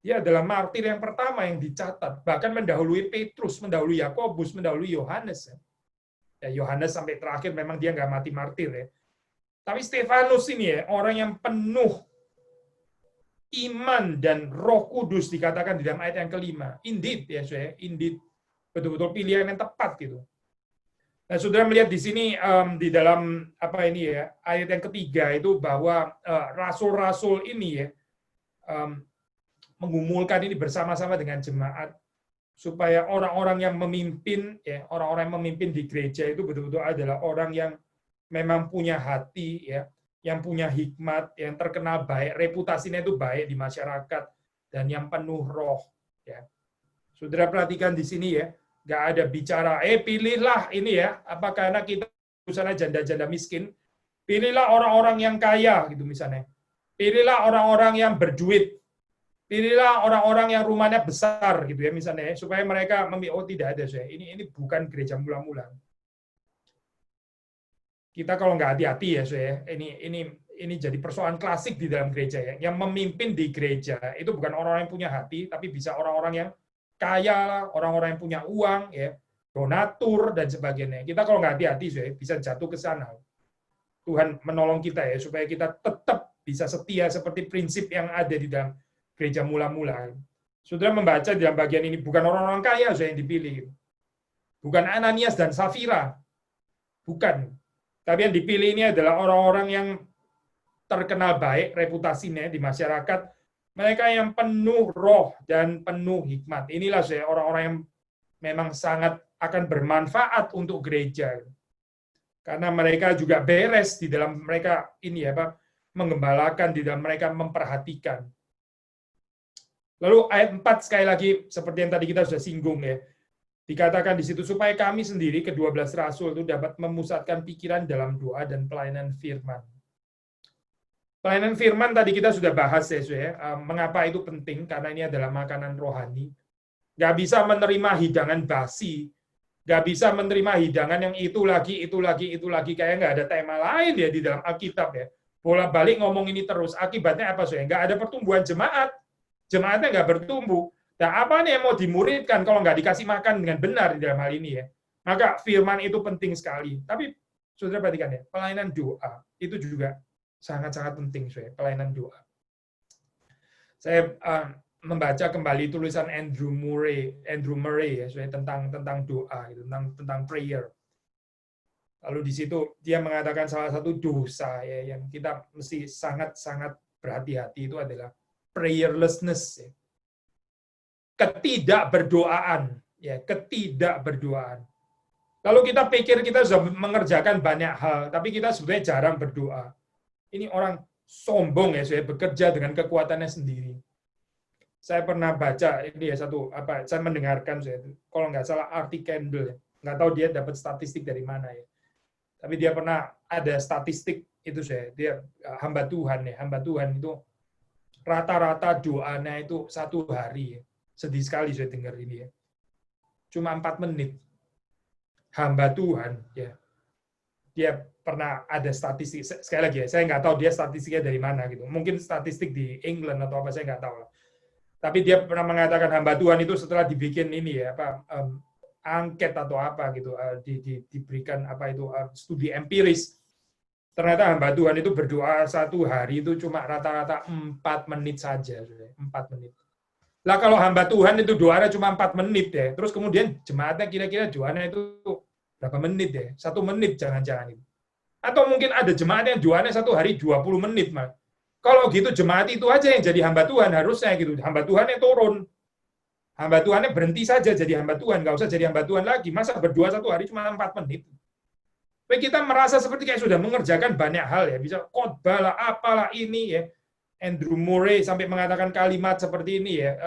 Dia adalah martir yang pertama yang dicatat, bahkan mendahului Petrus, mendahului Yakobus, mendahului Yohanes. Ya Yohanes sampai terakhir memang dia nggak mati martir ya. Tapi Stefanus ini ya orang yang penuh iman dan Roh Kudus dikatakan di dalam ayat yang kelima. Indeed ya saya, indeed betul-betul pilihan yang tepat gitu. Nah, saudara melihat di sini di dalam ayat yang ketiga itu bahwa rasul-rasul ini ya menggumulkan ini bersama-sama dengan jemaat supaya orang-orang yang memimpin ya, orang-orang yang memimpin di gereja itu betul-betul adalah orang yang memang punya hati ya, yang punya hikmat, yang terkenal baik, reputasinya itu baik di masyarakat, dan yang penuh roh. Ya. Saudara perhatikan di sini ya, nggak ada bicara, pilihlah ini ya, apa karena kita misalnya janda-janda miskin, pilihlah orang-orang yang kaya gitu misalnya, pilihlah orang-orang yang berduit, pilihlah orang-orang yang rumahnya besar gitu ya misalnya, supaya mereka memilih. Oh tidak ada saya, ini bukan gereja mula-mula. Kita kalau nggak hati-hati ya saya, ini jadi persoalan klasik di dalam gereja ya. Yang memimpin di gereja itu bukan orang-orang yang punya hati, tapi bisa orang-orang yang kaya, orang-orang yang punya uang, ya, donatur dan sebagainya. Kita kalau nggak hati-hati saya bisa jatuh ke sana. Tuhan menolong kita ya supaya kita tetap bisa setia seperti prinsip yang ada di dalam gereja mula-mula. Saudara membaca di dalam bagian ini bukan orang-orang kaya saya yang dipilih, bukan Ananias dan Safira, bukan. Tapi yang dipilih ini adalah orang-orang yang terkenal baik reputasinya di masyarakat, mereka yang penuh roh dan penuh hikmat. Inilah saya orang-orang yang memang sangat akan bermanfaat untuk gereja. Karena mereka juga beres di dalam mereka ini apa menggembalakan, di dalam mereka memperhatikan. Lalu ayat 4 sekali lagi seperti yang tadi kita sudah singgung ya. Dikatakan di situ supaya kami sendiri ke-12 rasul itu dapat memusatkan pikiran dalam doa dan pelayanan firman. Pelayanan firman tadi kita sudah bahas ya, mengapa itu penting, karena ini adalah makanan rohani. Nggak bisa menerima hidangan basi, nggak bisa menerima hidangan yang itu lagi, kayak nggak ada tema lain ya di dalam Alkitab ya. Bolak-balik ngomong ini terus, akibatnya apa saya? Nggak ada pertumbuhan jemaat, jemaatnya nggak bertumbuh. Nah, apa nih yang mau dimuridkan kalau nggak dikasih makan dengan benar di dalam hal ini ya? Maka firman itu penting sekali. Tapi saudara perhatikan ya, pelayanan doa itu juga sangat-sangat penting, saya pelayanan doa. Saya membaca kembali tulisan Andrew Murray ya, saya tentang doa, tentang prayer. Lalu di situ dia mengatakan salah satu dosa ya yang kita mesti sangat-sangat berhati-hati itu adalah prayerlessness. Ya. Ketidakberdoaan, ya ketidakberdoaan. Lalu kita pikir kita sudah mengerjakan banyak hal, tapi kita sebenarnya jarang berdoa. Ini orang sombong ya, saya bekerja dengan kekuatannya sendiri. Saya pernah baca ini ya saya mendengarkan saya kalau nggak salah Artie Kendall ya, nggak tahu dia dapat statistik dari mana ya. Tapi dia pernah ada statistik itu dia hamba Tuhan itu rata-rata doanya itu 1 hari ya. Sedih sekali saya dengar ini ya. Cuma 4 menit. Hamba Tuhan ya. Dia pernah ada statistik, sekali lagi ya, saya nggak tahu dia statistiknya dari mana gitu. Mungkin statistik di England atau apa saya nggak tahu lah. Tapi dia pernah mengatakan hamba Tuhan itu setelah dibikin ini ya angket atau apa gitu diberikan studi empiris. Ternyata hamba Tuhan itu berdoa 1 hari itu cuma rata-rata 4 menit saja, 4 menit. Lah kalau hamba Tuhan itu doanya cuma 4 menit ya, terus kemudian jemaatnya kira-kira doanya itu berapa menit ya? 1 menit jangan-jangan itu. Atau mungkin ada jemaat yang doanya 1 hari 20 menit mah. Kalau gitu jemaat itu aja yang jadi hamba Tuhan harusnya gitu. Hamba Tuhan yang turun. Hamba Tuhannya berhenti saja jadi hamba Tuhan, nggak usah jadi hamba Tuhan lagi. Masa berdoa 1 hari cuma 4 menit. Tapi kita merasa seperti kayak sudah mengerjakan banyak hal ya, bisa khotbah lah, apalah ini ya. Andrew Murray sampai mengatakan kalimat seperti ini ya,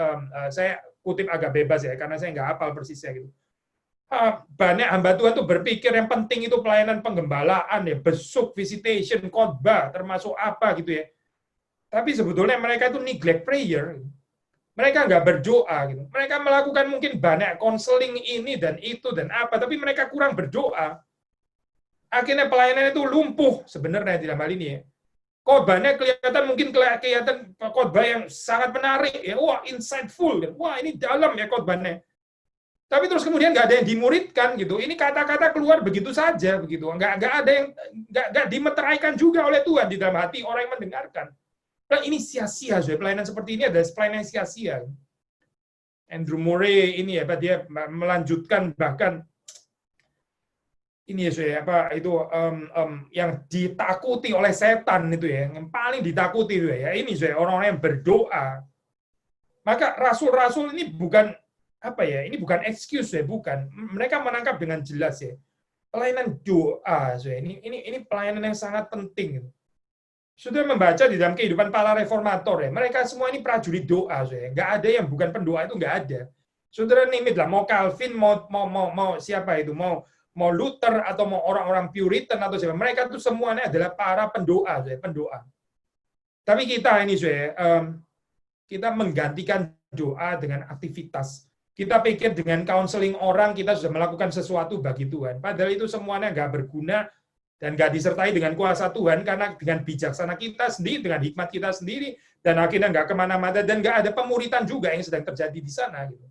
saya kutip agak bebas ya, karena saya nggak hafal persisnya gitu. Banyak hamba Tuhan tuh berpikir yang penting itu pelayanan penggembalaan ya, besuk, visitation, khotbah, termasuk apa gitu ya. Tapi sebetulnya mereka itu neglect prayer. Mereka nggak berdoa gitu. Mereka melakukan mungkin banyak konseling ini dan itu dan apa, tapi mereka kurang berdoa. Akhirnya pelayanan itu lumpuh sebenarnya di dalam hal ini ya. Khotbahnya kelihatan khotbah yang sangat menarik ya, wah insightful, wah ini dalam ya khotbahnya. Tapi terus kemudian nggak ada yang dimuridkan gitu. Ini kata-kata keluar begitu saja begitu, nggak ada yang nggak dimeteraikan juga oleh Tuhan di dalam hati orang yang mendengarkan. Nah, ini sia-sia, pelayanan seperti ini adalah pelayanan sia-sia. Andrew Murray ini ya, dia melanjutkan bahkan ini ya yang ditakuti oleh setan itu ya, yang paling ditakuti itu ya, ini orang-orang yang berdoa. Maka rasul-rasul ini bukan ini bukan excuse ya, bukan. Mereka menangkap dengan jelas ya. Pelayanan doa ini pelayanan yang sangat penting. Sudah membaca di dalam kehidupan para reformator ya, mereka semua ini prajurit doa, saya. Nggak ada yang bukan pendoa, itu nggak ada. Saudara nimit lah, mau Calvin, mau siapa itu, mau Luther atau mau orang-orang Puritan atau siapa, mereka itu semuanya adalah para pendoa, saya, pendoa. Tapi kita ini, saya, kita menggantikan doa dengan aktivitas. Kita pikir dengan counseling orang kita sudah melakukan sesuatu bagi Tuhan. Padahal itu semuanya nggak berguna dan nggak disertai dengan kuasa Tuhan, karena dengan bijaksana kita sendiri, dengan hikmat kita sendiri, dan akhirnya nggak kemana-mana, dan nggak ada pemuritan juga yang sedang terjadi di sana. Gitu.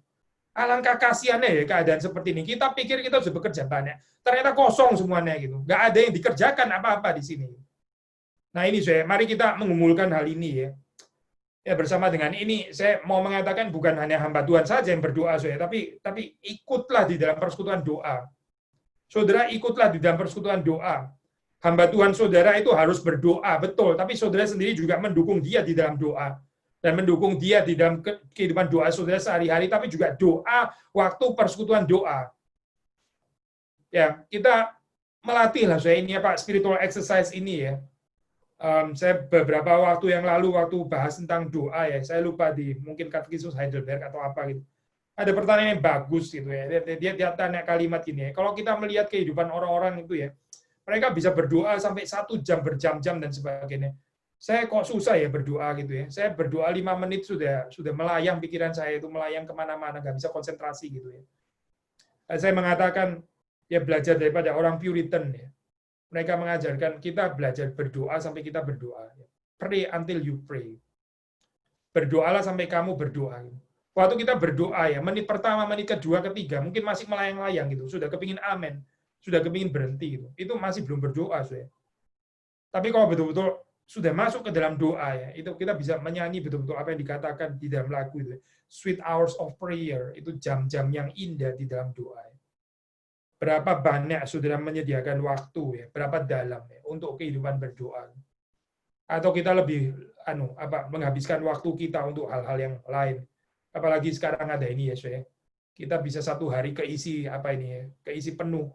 Alangkah kasihannya ya keadaan seperti ini. Kita pikir kita sudah bekerja banyak, ternyata kosong semuanya gitu. Nggak ada yang dikerjakan apa-apa di sini. Nah ini saya, mari kita mengumpulkan hal ini ya. Ya bersama dengan ini saya mau mengatakan bukan hanya hamba Tuhan saja yang berdoa saya, tapi ikutlah di dalam persekutuan doa. Saudara ikutlah di dalam persekutuan doa. Hamba Tuhan saudara itu harus berdoa, betul. Tapi saudara sendiri juga mendukung dia di dalam doa. Dan mendukung dia di dalam kehidupan doa saudara sehari-hari, tapi juga doa waktu persekutuan doa. Ya, kita melatih lah saya ini ya Pak, spiritual exercise ini ya. Saya beberapa waktu yang lalu, waktu bahas tentang doa ya, saya lupa di mungkin Katekismus Heidelberg atau apa gitu. Ada pertanyaan yang bagus gitu ya. Dia tanya kalimat ini ya. Kalau kita melihat kehidupan orang-orang itu ya, mereka bisa berdoa sampai 1 jam, berjam-jam dan sebagainya. Saya kok susah ya berdoa gitu ya. Saya berdoa 5 menit sudah melayang pikiran saya itu, melayang kemana-mana, nggak bisa konsentrasi gitu ya. Saya mengatakan ya belajar daripada orang Puritan ya. Mereka mengajarkan kita belajar berdoa sampai kita berdoa. Pray until you pray. Berdoalah sampai kamu berdoa. Waktu kita berdoa ya, menit pertama, menit kedua, ketiga, mungkin masih melayang-layang gitu. Sudah kepingin amin, sudah kepingin berhenti gitu. Itu masih belum berdoa, saya. Tapi kalau betul-betul sudah masuk ke dalam doa ya, itu kita bisa menyanyi betul-betul apa yang dikatakan di dalam lagu itu. Sweet hours of prayer, itu jam-jam yang indah di dalam doa. Berapa banyak saudara menyediakan waktu ya, berapa dalam ya untuk kehidupan berdoa. Atau kita lebih menghabiskan waktu kita untuk hal-hal yang lain. Apalagi sekarang ada ini ya, saya. Kita bisa 1 hari keisi keisi penuh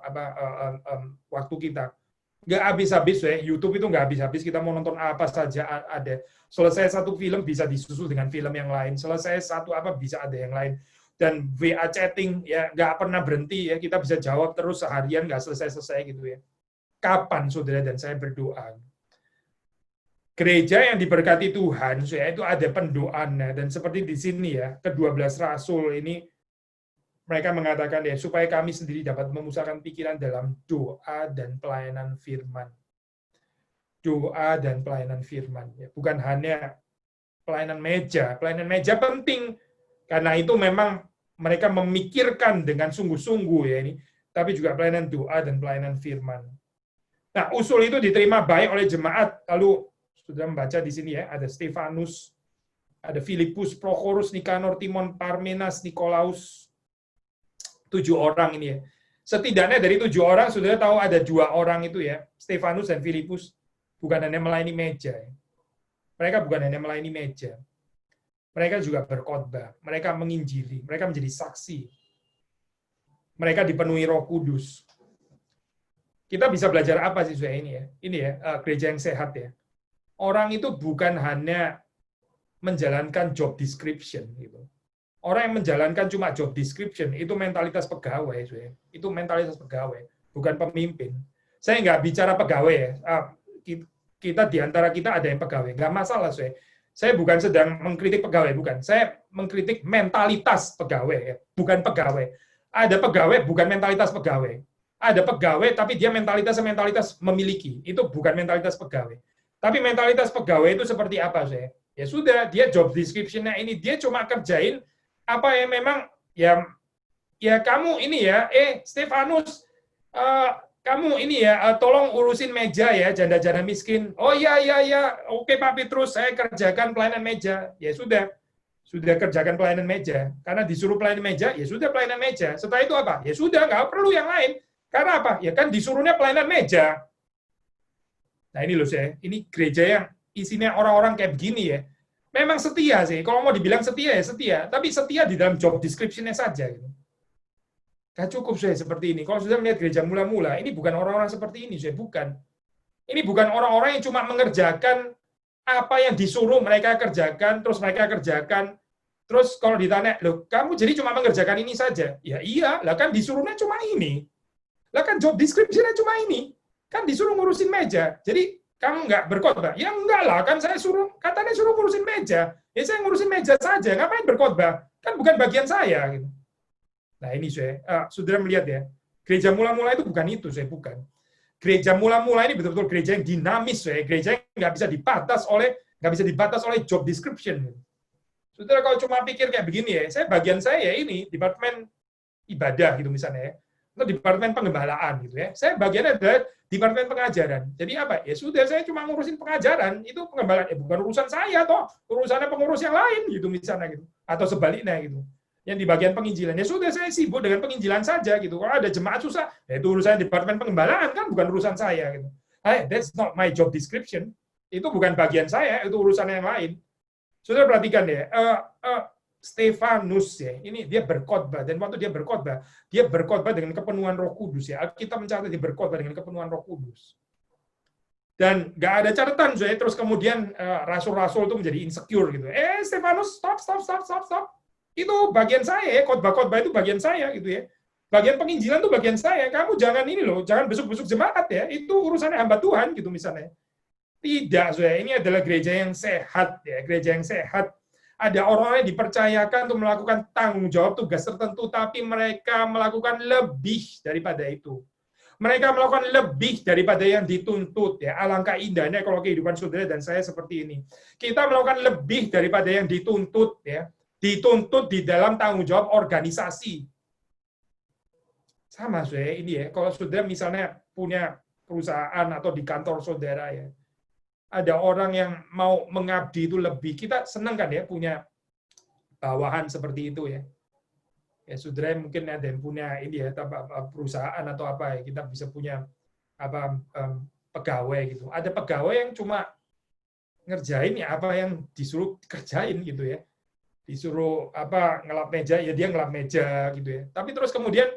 waktu kita. Nggak habis-habis ya, YouTube itu nggak habis-habis, kita mau nonton apa saja ada. Selesai 1 film bisa disusul dengan film yang lain. Selesai 1 bisa ada yang lain. Dan WA chatting ya nggak pernah berhenti ya, kita bisa jawab terus seharian nggak selesai-selesai gitu ya. Kapan saudara dan saya berdoa? Gereja yang diberkati Tuhan, itu ada pendoaannya, dan seperti di sini ya, ke-12 rasul ini mereka mengatakan ya supaya kami sendiri dapat memusatkan pikiran dalam doa dan pelayanan firman. Doa dan pelayanan firman ya, bukan hanya pelayanan meja. Pelayanan meja penting karena itu memang mereka memikirkan dengan sungguh-sungguh ya ini, tapi juga pelayanan doa dan pelayanan firman. Nah, usul itu diterima baik oleh jemaat. Lalu sudah membaca di sini ya, ada Stefanus, ada Filipus, Prochorus, Nikanor, Timon, Parmenas, Nikolaus, 7 orang ini ya. Setidaknya dari 7 orang, sudah tahu ada 2 orang itu ya, Stefanus dan Filipus, bukan hanya melayani meja. Ya. Mereka bukan hanya melayani meja. Mereka juga berkhotbah, mereka menginjili, mereka menjadi saksi. Mereka dipenuhi Roh Kudus. Kita bisa belajar apa sih saya ini ya? Ini ya, gereja yang sehat ya. Orang itu bukan hanya menjalankan job description gitu. Orang yang menjalankan cuma job description itu mentalitas pegawai, saya. Itu mentalitas pegawai, bukan pemimpin. Saya nggak bicara pegawai ya. Kita di antara kita ada yang pegawai, nggak masalah saya. Saya bukan sedang mengkritik pegawai, bukan. Saya mengkritik mentalitas pegawai, ya. Bukan pegawai. Ada pegawai bukan mentalitas pegawai. Ada pegawai tapi dia mentalitas memiliki. Itu bukan mentalitas pegawai. Tapi mentalitas pegawai itu seperti apa, saya? Ya sudah, dia job description-nya ini, dia cuma kerjain apa yang memang, ya kamu ini ya, Stefanus, kamu ini ya, tolong urusin meja ya, janda-janda miskin. Oh iya, oke Pak Petrus, saya kerjakan pelayanan meja. Ya sudah kerjakan pelayanan meja. Karena disuruh pelayanan meja, ya sudah pelayanan meja. Setelah itu apa? Ya sudah, nggak perlu yang lain. Karena apa? Ya kan disuruhnya pelayanan meja. Nah ini loh saya, ini gereja yang isinya orang-orang kayak begini ya. Memang setia sih, kalau mau dibilang setia ya setia, tapi setia di dalam job description-nya saja. Gitu. Gak cukup saya seperti ini. Kalau sudah melihat gereja mula-mula, ini bukan orang-orang seperti ini, saya bukan. Ini bukan orang-orang yang cuma mengerjakan apa yang disuruh mereka kerjakan, terus mereka kerjakan. Terus kalau ditanya, loh kamu jadi cuma mengerjakan ini saja? Ya iya, lah kan disuruhnya cuma ini. Lah kan job description-nya cuma ini. Kan disuruh ngurusin meja. Jadi kamu nggak berkhotbah? Ya enggak lah, kan saya katanya suruh ngurusin meja. Ya saya ngurusin meja saja, ngapain berkhotbah? Kan bukan bagian saya. Gitu. Nah ini saya, saudara melihat ya, gereja mula-mula itu bukan itu, saya bukan. Gereja mula-mula ini betul-betul gereja yang dinamis, ya. Gereja yang nggak bisa dibatas oleh job description. Saudara kalau cuma pikir kayak begini ya, bagian saya ya ini departemen ibadah gitu misalnya ya, atau departemen pengembalaan gitu ya. Saya bagiannya adalah departemen pengajaran. Jadi apa? Ya sudah saya cuma ngurusin pengajaran, itu pengembalaan. Bukan urusan saya toh, urusannya pengurus yang lain gitu misalnya gitu, atau sebaliknya gitu. Yang di bagian penginjilan, ya sudah saya sibuk dengan penginjilan saja gitu. Kalau ada jemaat susah, ya itu urusan departemen pengembalaan kan, bukan urusan saya gitu. Hey, that's not my job description. Itu bukan bagian saya, itu urusan yang lain. Saudara perhatikan ya, Stefanus ya, ini dia berkhotbah, dan waktu dia berkhotbah dengan kepenuhan Roh Kudus ya. Alkitab mencatat dia berkhotbah dengan kepenuhan Roh Kudus. Dan nggak ada catatan, saya terus kemudian rasul-rasul itu menjadi insecure gitu. Stefanus, stop. Itu bagian saya, khotbah-khotbah itu bagian saya gitu ya. Bagian penginjilan itu bagian saya. Kamu jangan ini loh, jangan besuk-besuk jemaat ya. Itu urusannya hamba Tuhan gitu misalnya. Tidak, saudara. Ini adalah gereja yang sehat ya, gereja yang sehat. Ada orang yang dipercayakan untuk melakukan tanggung jawab tugas tertentu, tapi mereka melakukan lebih daripada itu. Mereka melakukan lebih daripada yang dituntut ya. Alangkah indahnya kalau kehidupan saudara dan saya seperti ini. Kita melakukan lebih daripada yang dituntut ya. Dituntut di dalam tanggung jawab organisasi. Sama saudara ini ya, kalau saudara misalnya punya perusahaan atau di kantor saudara ya, ada orang yang mau mengabdi itu lebih, kita senang kan ya punya bawahan seperti itu ya. Ya saudara mungkin ada yang punya ini ya, perusahaan atau apa ya, kita bisa punya pegawai gitu. Ada pegawai yang cuma ngerjain ya apa yang disuruh kerjain gitu ya. Disuruh ngelap meja, ya dia ngelap meja gitu ya. Tapi terus kemudian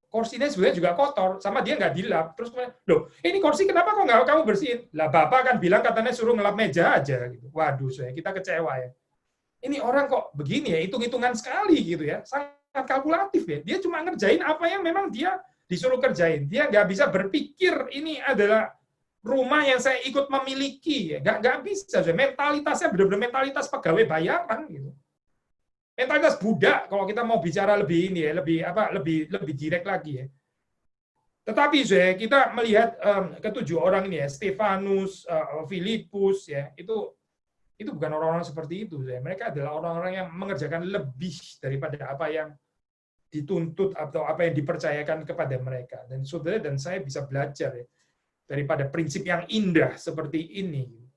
kursinya sebenarnya juga kotor, sama dia nggak dilap. Terus loh, ini kursi kenapa kok nggak kamu bersihin? Lah bapak kan bilang katanya suruh ngelap meja aja gitu. Waduh, kita kecewa ya. Ini orang kok begini ya, hitung-hitungan sekali gitu ya, sangat kalkulatif ya. Dia cuma ngerjain apa yang memang dia disuruh kerjain. Dia nggak bisa berpikir ini adalah rumah yang saya ikut memiliki ya. Nggak bisa. Mentalitasnya benar-benar mentalitas pegawai bayaran gitu. Mentalitas budak kalau kita mau bicara lebih ini ya, lebih direct lagi ya. Tetapi kita melihat ketujuh orang ini ya, Stefanus, Filipus ya, itu bukan orang-orang seperti itu. Mereka adalah orang-orang yang mengerjakan lebih daripada apa yang dituntut atau apa yang dipercayakan kepada mereka. Dan saudara dan saya bisa belajar ya, daripada prinsip yang indah seperti ini.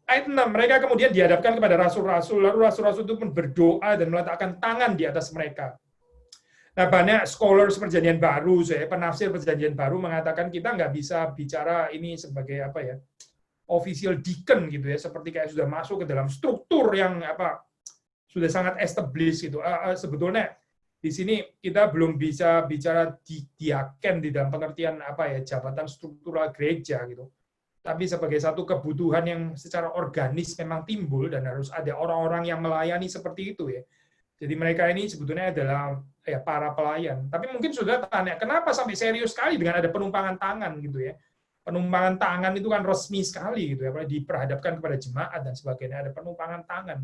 Ayat 6, mereka kemudian dihadapkan kepada rasul-rasul, lalu rasul-rasul itu pun berdoa dan meletakkan tangan di atas mereka. Nah, banyak scholars perjanjian baru, penafsir perjanjian baru mengatakan kita nggak bisa bicara ini sebagai official deacon gitu ya, seperti kayak sudah masuk ke dalam struktur yang sudah sangat established gitu. Sebetulnya di sini kita belum bisa bicara diaken di dalam pengertian jabatan struktural gereja gitu. Tapi sebagai satu kebutuhan yang secara organis memang timbul dan harus ada orang-orang yang melayani seperti itu ya. Jadi mereka ini sebetulnya adalah para pelayan. Tapi mungkin sudah tanya, kenapa sampai serius sekali dengan ada penumpangan tangan gitu ya? Penumpangan tangan itu kan resmi sekali gitu ya, diperhadapkan kepada jemaat dan sebagainya, ada penumpangan tangan.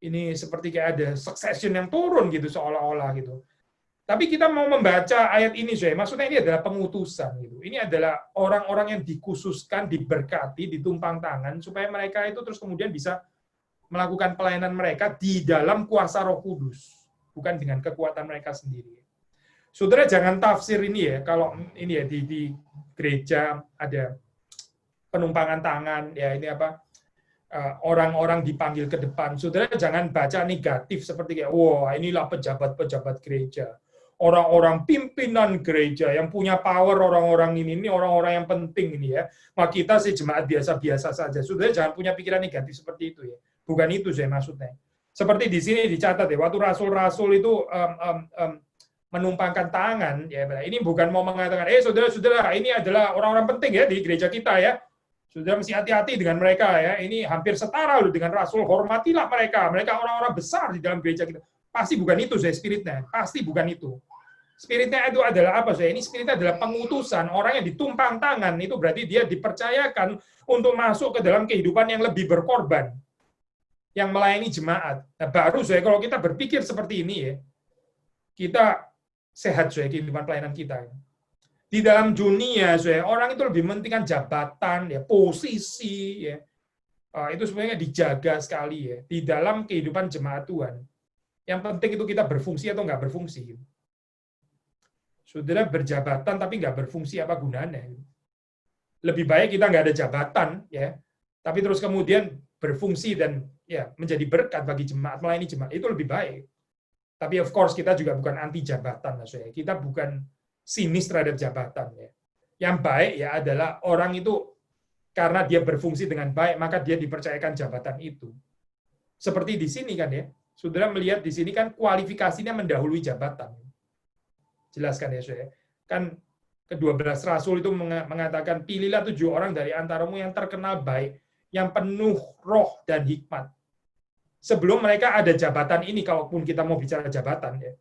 Ini seperti kayak ada succession yang turun gitu seolah-olah gitu. Tapi kita mau membaca ayat ini, maksudnya ini adalah pengutusan gitu. Ini adalah orang-orang yang dikhususkan, diberkati, ditumpang tangan supaya mereka itu terus kemudian bisa melakukan pelayanan mereka di dalam kuasa Roh Kudus, bukan dengan kekuatan mereka sendiri. Saudara jangan tafsir ini ya, kalau ini ya di gereja ada penumpangan tangan, ya ini orang-orang dipanggil ke depan. Saudara jangan baca negatif seperti kayak, wah inilah pejabat-pejabat gereja. Orang-orang pimpinan gereja yang punya power, orang-orang ini orang-orang yang penting ini ya. Maka kita sih jemaat biasa-biasa saja. Saudara jangan punya pikiran negatif seperti itu ya. Bukan itu saya maksudnya. Seperti di sini dicatat ya, waktu rasul-rasul itu menumpangkan tangan, ya ini bukan mau mengatakan, saudara-saudara, ini adalah orang-orang penting ya di gereja kita ya. Saudara mesti hati-hati dengan mereka ya. Ini hampir setara loh dengan rasul, hormatilah mereka. Mereka orang-orang besar di dalam gereja kita. Pasti bukan itu saya spiritnya, pasti bukan itu. Spiritnya itu adalah apa saya? Ini spiritnya adalah pengutusan, orang yang ditumpang tangan, itu berarti dia dipercayakan untuk masuk ke dalam kehidupan yang lebih berkorban, yang melayani jemaat. Nah, baru saya kalau kita berpikir seperti ini ya, kita sehat saya kehidupan pelayanan kita. Di dalam dunia saya orang itu lebih mementingkan jabatan ya, posisi ya. Itu sebenarnya dijaga sekali ya di dalam kehidupan jemaat Tuhan. Yang penting itu kita berfungsi atau nggak berfungsi. Saudara berjabatan tapi nggak berfungsi, apa gunanya? Lebih baik kita nggak ada jabatan ya, tapi terus kemudian berfungsi dan ya menjadi berkat bagi jemaat, melayani jemaat, itu lebih baik. Tapi of course kita juga bukan anti jabatan, maksudnya. Kita bukan sinis terhadap jabatan ya. Yang baik ya adalah orang itu karena dia berfungsi dengan baik maka dia dipercayakan jabatan itu. Seperti di sini kan ya. Saudara melihat di sini kan kualifikasinya mendahului jabatan. Jelaskan ya saya. Kan ke-12 rasul itu mengatakan pilihlah 7 orang dari antaramu yang terkenal baik, yang penuh roh dan hikmat. Sebelum mereka ada jabatan ini, kalaupun kita mau bicara jabatan ya.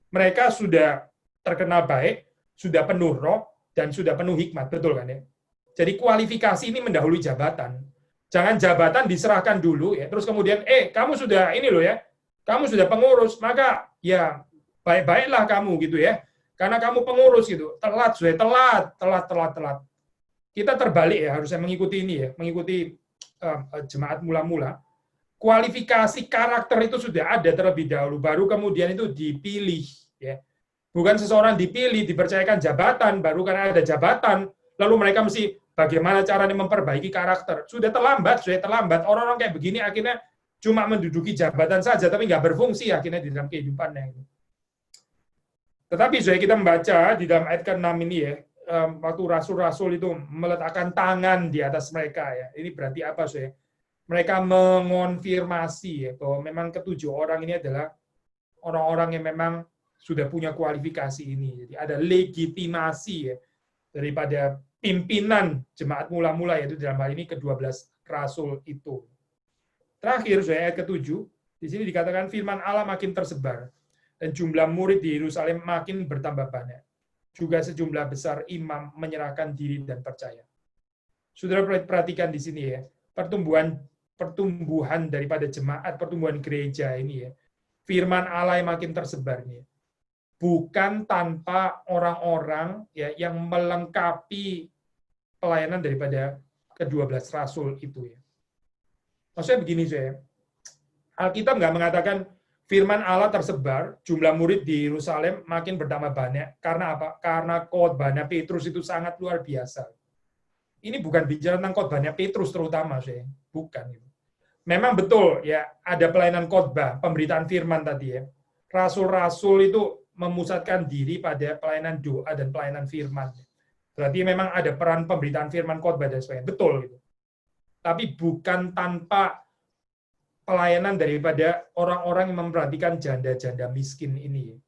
Mereka sudah terkenal baik, sudah penuh roh dan sudah penuh hikmat, betul kan ya? Jadi kualifikasi ini mendahului jabatan. Jangan jabatan diserahkan dulu ya, terus kemudian kamu sudah ini loh ya. Kamu sudah pengurus, maka ya baik-baiklah kamu gitu ya. Karena kamu pengurus gitu. Telat. Kita terbalik ya, harusnya mengikuti ini ya, mengikuti jemaat mula-mula. Kualifikasi karakter itu sudah ada terlebih dahulu, baru kemudian itu dipilih ya. Bukan seseorang dipilih, dipercayakan jabatan, baru karena ada jabatan, lalu mereka mesti bagaimana caranya memperbaiki karakter. Sudah terlambat. Orang-orang kayak begini akhirnya cuma menduduki jabatan saja, tapi nggak berfungsi akhirnya di dalam kehidupannya. Tetapi kita membaca di dalam ayat ke-6 ini ya, waktu rasul-rasul itu meletakkan tangan di atas mereka ya. Ini berarti apa saya? Mereka mengonfirmasi ya, bahwa memang ke-7 orang ini adalah orang-orang yang memang sudah punya kualifikasi ini. Jadi ada legitimasi ya, daripada pimpinan jemaat mula-mula, yaitu dalam hal ini ke-12 rasul itu. Terakhir, ayat ke-7, di sini dikatakan firman Allah makin tersebar, dan jumlah murid di Yerusalem makin bertambah banyak. Juga sejumlah besar imam menyerahkan diri dan percaya. Saudara perhatikan di sini ya, pertumbuhan daripada jemaat, pertumbuhan gereja ini ya, firman Allah yang makin tersebar nih. Bukan tanpa orang-orang ya yang melengkapi pelayanan daripada ke-12 rasul itu ya. Maksudnya begini saya, Alkitab nggak mengatakan firman Allah tersebar, jumlah murid di Yerusalem makin bertambah banyak. Karena apa? Karena khotbahnya Petrus itu sangat luar biasa. Ini bukan bicara tentang khotbahnya Petrus terutama, saya. Bukan. Memang betul ya, ada pelayanan khotbah, pemberitaan firman tadi ya. Rasul-rasul itu memusatkan diri pada pelayanan doa dan pelayanan firman. Berarti memang ada peran pemberitaan firman, khotbah dan sebagainya. Betul gitu. Tapi bukan tanpa pelayanan daripada orang-orang yang memperhatikan janda-janda miskin ini.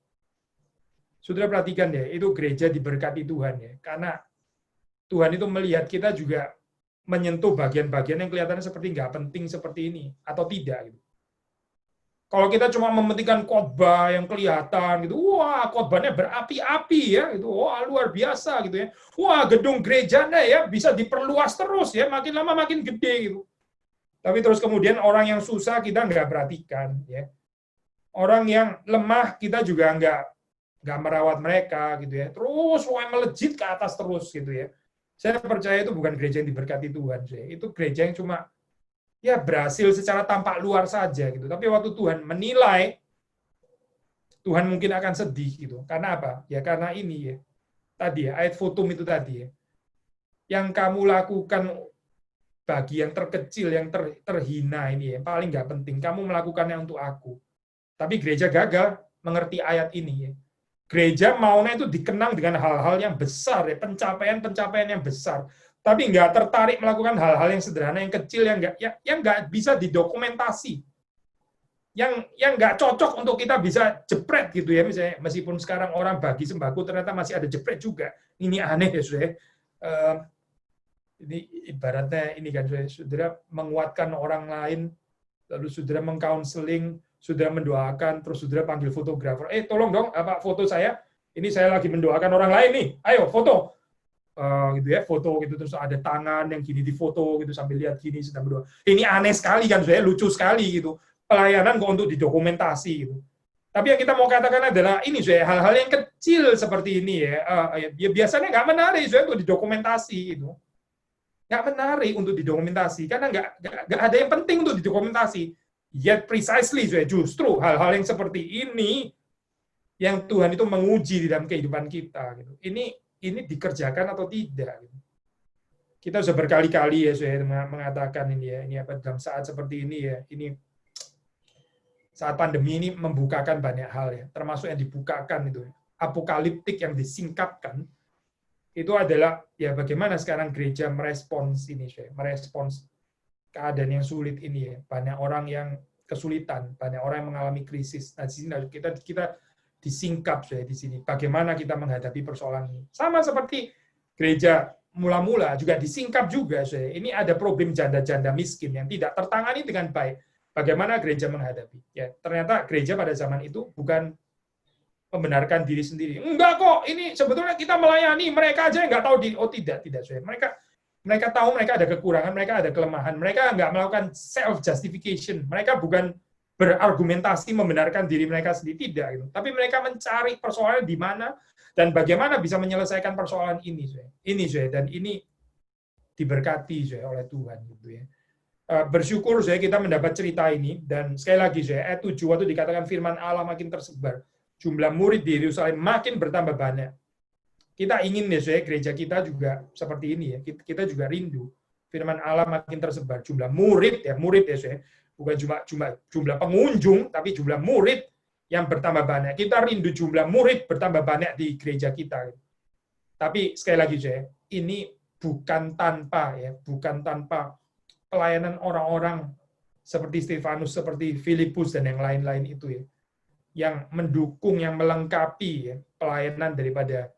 Saudara perhatikan ya, itu gereja diberkati Tuhan ya, karena Tuhan itu melihat kita juga menyentuh bagian-bagian yang kelihatannya seperti nggak penting seperti ini, atau tidak. Gitu. Kalau kita cuma mementingkan khotbah yang kelihatan, gitu, wah khotbahnya berapi-api ya, gitu, wah luar biasa gitu ya, wah gedung gerejanya ya bisa diperluas terus ya, makin lama makin gede gitu. Tapi terus kemudian orang yang susah kita nggak perhatikan, ya. Orang yang lemah kita juga nggak merawat mereka, gitu ya. Terus melejit ke atas terus, gitu ya. Saya percaya itu bukan gereja yang diberkati Tuhan, saya. Itu gereja yang cuma ya berhasil secara tampak luar saja, gitu. Tapi waktu Tuhan menilai, Tuhan mungkin akan sedih, gitu. Karena apa? Ya karena ini ya. Tadi ya, ayat fotum itu tadi ya. Yang kamu lakukan bagi yang terkecil, yang terhina ini, yang paling nggak penting, kamu melakukannya untuk aku. Tapi gereja gagal mengerti ayat ini. Ya. Gereja maunya itu dikenang dengan hal-hal yang besar, ya, pencapaian-pencapaian yang besar. Tapi nggak tertarik melakukan hal-hal yang sederhana, yang kecil, yang nggak bisa didokumentasi. yang nggak cocok untuk kita bisa jepret gitu ya, misalnya meskipun sekarang orang bagi sembako ternyata masih ada jepret juga. Ini aneh ya saudara. Ini ibaratnya ini kan saudara menguatkan orang lain, lalu saudara mengcounseling, saudara mendoakan, terus saudara panggil fotografer, tolong dong foto saya, ini saya lagi mendoakan orang lain nih, ayo foto. Gitu ya, foto gitu, terus ada tangan yang gini di foto gitu sambil lihat gini sedang berdoa. Ini aneh sekali kan, saya lucu sekali gitu. Pelayanan kok untuk didokumentasi gitu. Tapi yang kita mau katakan adalah ini saya hal-hal yang kecil seperti ini ya, biasanya nggak menarik saya untuk didokumentasi gitu. Nggak menarik untuk didokumentasi karena nggak ada yang penting untuk didokumentasi. Yet precisely saya justru hal-hal yang seperti ini yang Tuhan itu menguji di dalam kehidupan kita gitu. Ini dikerjakan atau tidak. Kita sudah berkali-kali ya saya mengatakan ini ya, ini apa dalam saat seperti ini ya, ini saat pandemi ini membukakan banyak hal ya, termasuk yang dibukakan itu apokaliptik yang disingkapkan itu adalah ya bagaimana sekarang gereja merespons ini saya, merespons keadaan yang sulit ini ya, banyak orang yang kesulitan, banyak orang yang mengalami krisis. Nah, di sini kita disingkap saya di sini. Bagaimana kita menghadapi persoalan ini? Sama seperti gereja mula-mula juga disingkap juga saya. Ini ada problem janda-janda miskin yang tidak tertangani dengan baik. Bagaimana gereja menghadapi? Ya, ternyata gereja pada zaman itu bukan membenarkan diri sendiri. Enggak kok, ini sebetulnya kita melayani mereka aja nggak tahu tidak saya. Mereka tahu mereka ada kekurangan, mereka ada kelemahan, mereka nggak melakukan self justification. Mereka bukan berargumentasi membenarkan diri mereka sendiri, tidak gitu. Tapi mereka mencari persoalan di mana dan bagaimana bisa menyelesaikan persoalan ini, dan ini diberkati oleh Tuhan gitu ya. Bersyukur kita mendapat cerita ini, dan sekali lagi ayat 7 waktu dikatakan firman Allah makin tersebar, jumlah murid di Yerusalem makin bertambah banyak. Kita ingin gereja kita juga seperti ini ya. Kita juga rindu firman Allah makin tersebar, jumlah murid ya bukan jumlah pengunjung, tapi jumlah murid yang bertambah banyak. Kita rindu jumlah murid bertambah banyak di gereja kita. Tapi sekali lagi ini bukan tanpa pelayanan orang-orang seperti Stefanus, seperti Filipus dan yang lain-lain itu ya, yang mendukung, yang melengkapi ya, pelayanan daripada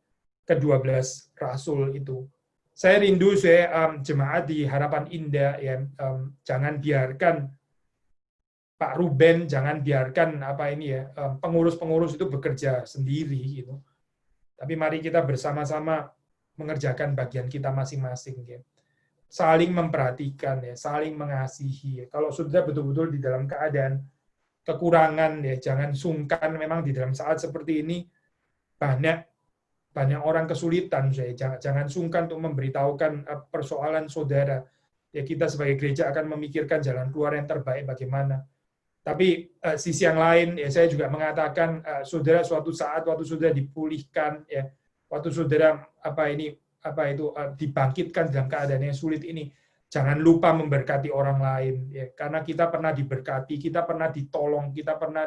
ke-12 rasul itu. Saya rindu jemaat di Harapan Indah ya, jangan biarkan Pak Ruben, jangan biarkan pengurus-pengurus itu bekerja sendiri gitu. Tapi mari kita bersama-sama mengerjakan bagian kita masing-masing ya. Saling memperhatikan ya, saling mengasihi ya. Kalau sudah betul-betul di dalam keadaan kekurangan ya, jangan sungkan. Memang di dalam saat seperti ini banyak orang kesulitan jangan sungkan untuk memberitahukan persoalan saudara. Ya, kita sebagai gereja akan memikirkan jalan keluar yang terbaik bagaimana. Tapi sisi yang lain ya, saya juga mengatakan saudara suatu saat waktu saudara dipulihkan ya, waktu saudara dibangkitkan dalam keadaan yang sulit ini, jangan lupa memberkati orang lain ya, karena kita pernah diberkati, kita pernah ditolong, kita pernah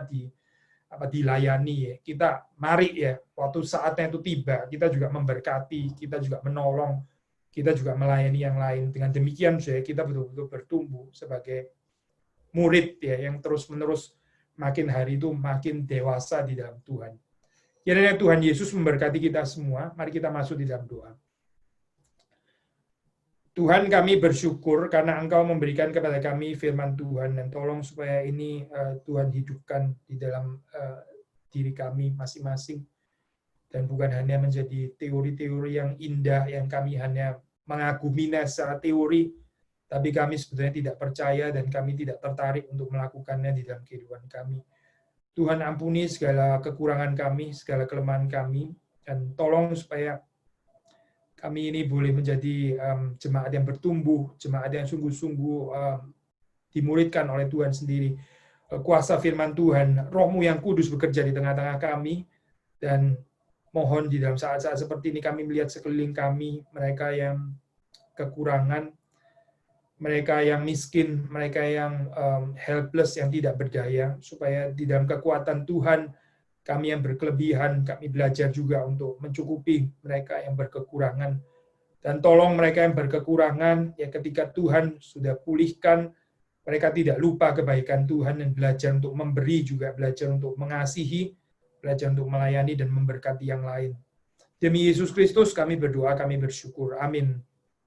dilayani ya. Kita mari ya, waktu saatnya itu tiba, kita juga memberkati, kita juga menolong, kita juga melayani yang lain. Dengan demikian kita betul-betul bertumbuh sebagai murid ya, yang terus-menerus makin hari itu makin dewasa di dalam Tuhan. Kiranya Tuhan Yesus memberkati kita semua. Mari kita masuk di dalam doa. Tuhan, kami bersyukur karena Engkau memberikan kepada kami firman Tuhan, dan tolong supaya ini Tuhan hidupkan di dalam diri kami masing-masing, dan bukan hanya menjadi teori-teori yang indah yang kami hanya mengaguminya secara teori, tapi kami sebetulnya tidak percaya dan kami tidak tertarik untuk melakukannya di dalam kehidupan kami. Tuhan, ampuni segala kekurangan kami, segala kelemahan kami, dan tolong supaya kami ini boleh menjadi jemaat yang bertumbuh, jemaat yang sungguh-sungguh dimuridkan oleh Tuhan sendiri. Kuasa firman Tuhan, Roh-Mu yang kudus bekerja di tengah-tengah kami, dan mohon di dalam saat-saat seperti ini kami melihat sekeliling kami, mereka yang kekurangan, mereka yang miskin, mereka yang helpless, yang tidak berdaya, supaya di dalam kekuatan Tuhan, kami yang berkelebihan, kami belajar juga untuk mencukupi mereka yang berkekurangan. Dan tolong mereka yang berkekurangan, ya ketika Tuhan sudah pulihkan, Mereka tidak lupa kebaikan Tuhan dan belajar untuk memberi juga, belajar untuk mengasihi, belajar untuk melayani dan memberkati yang lain. Demi Yesus Kristus kami berdoa, kami bersyukur. Amin.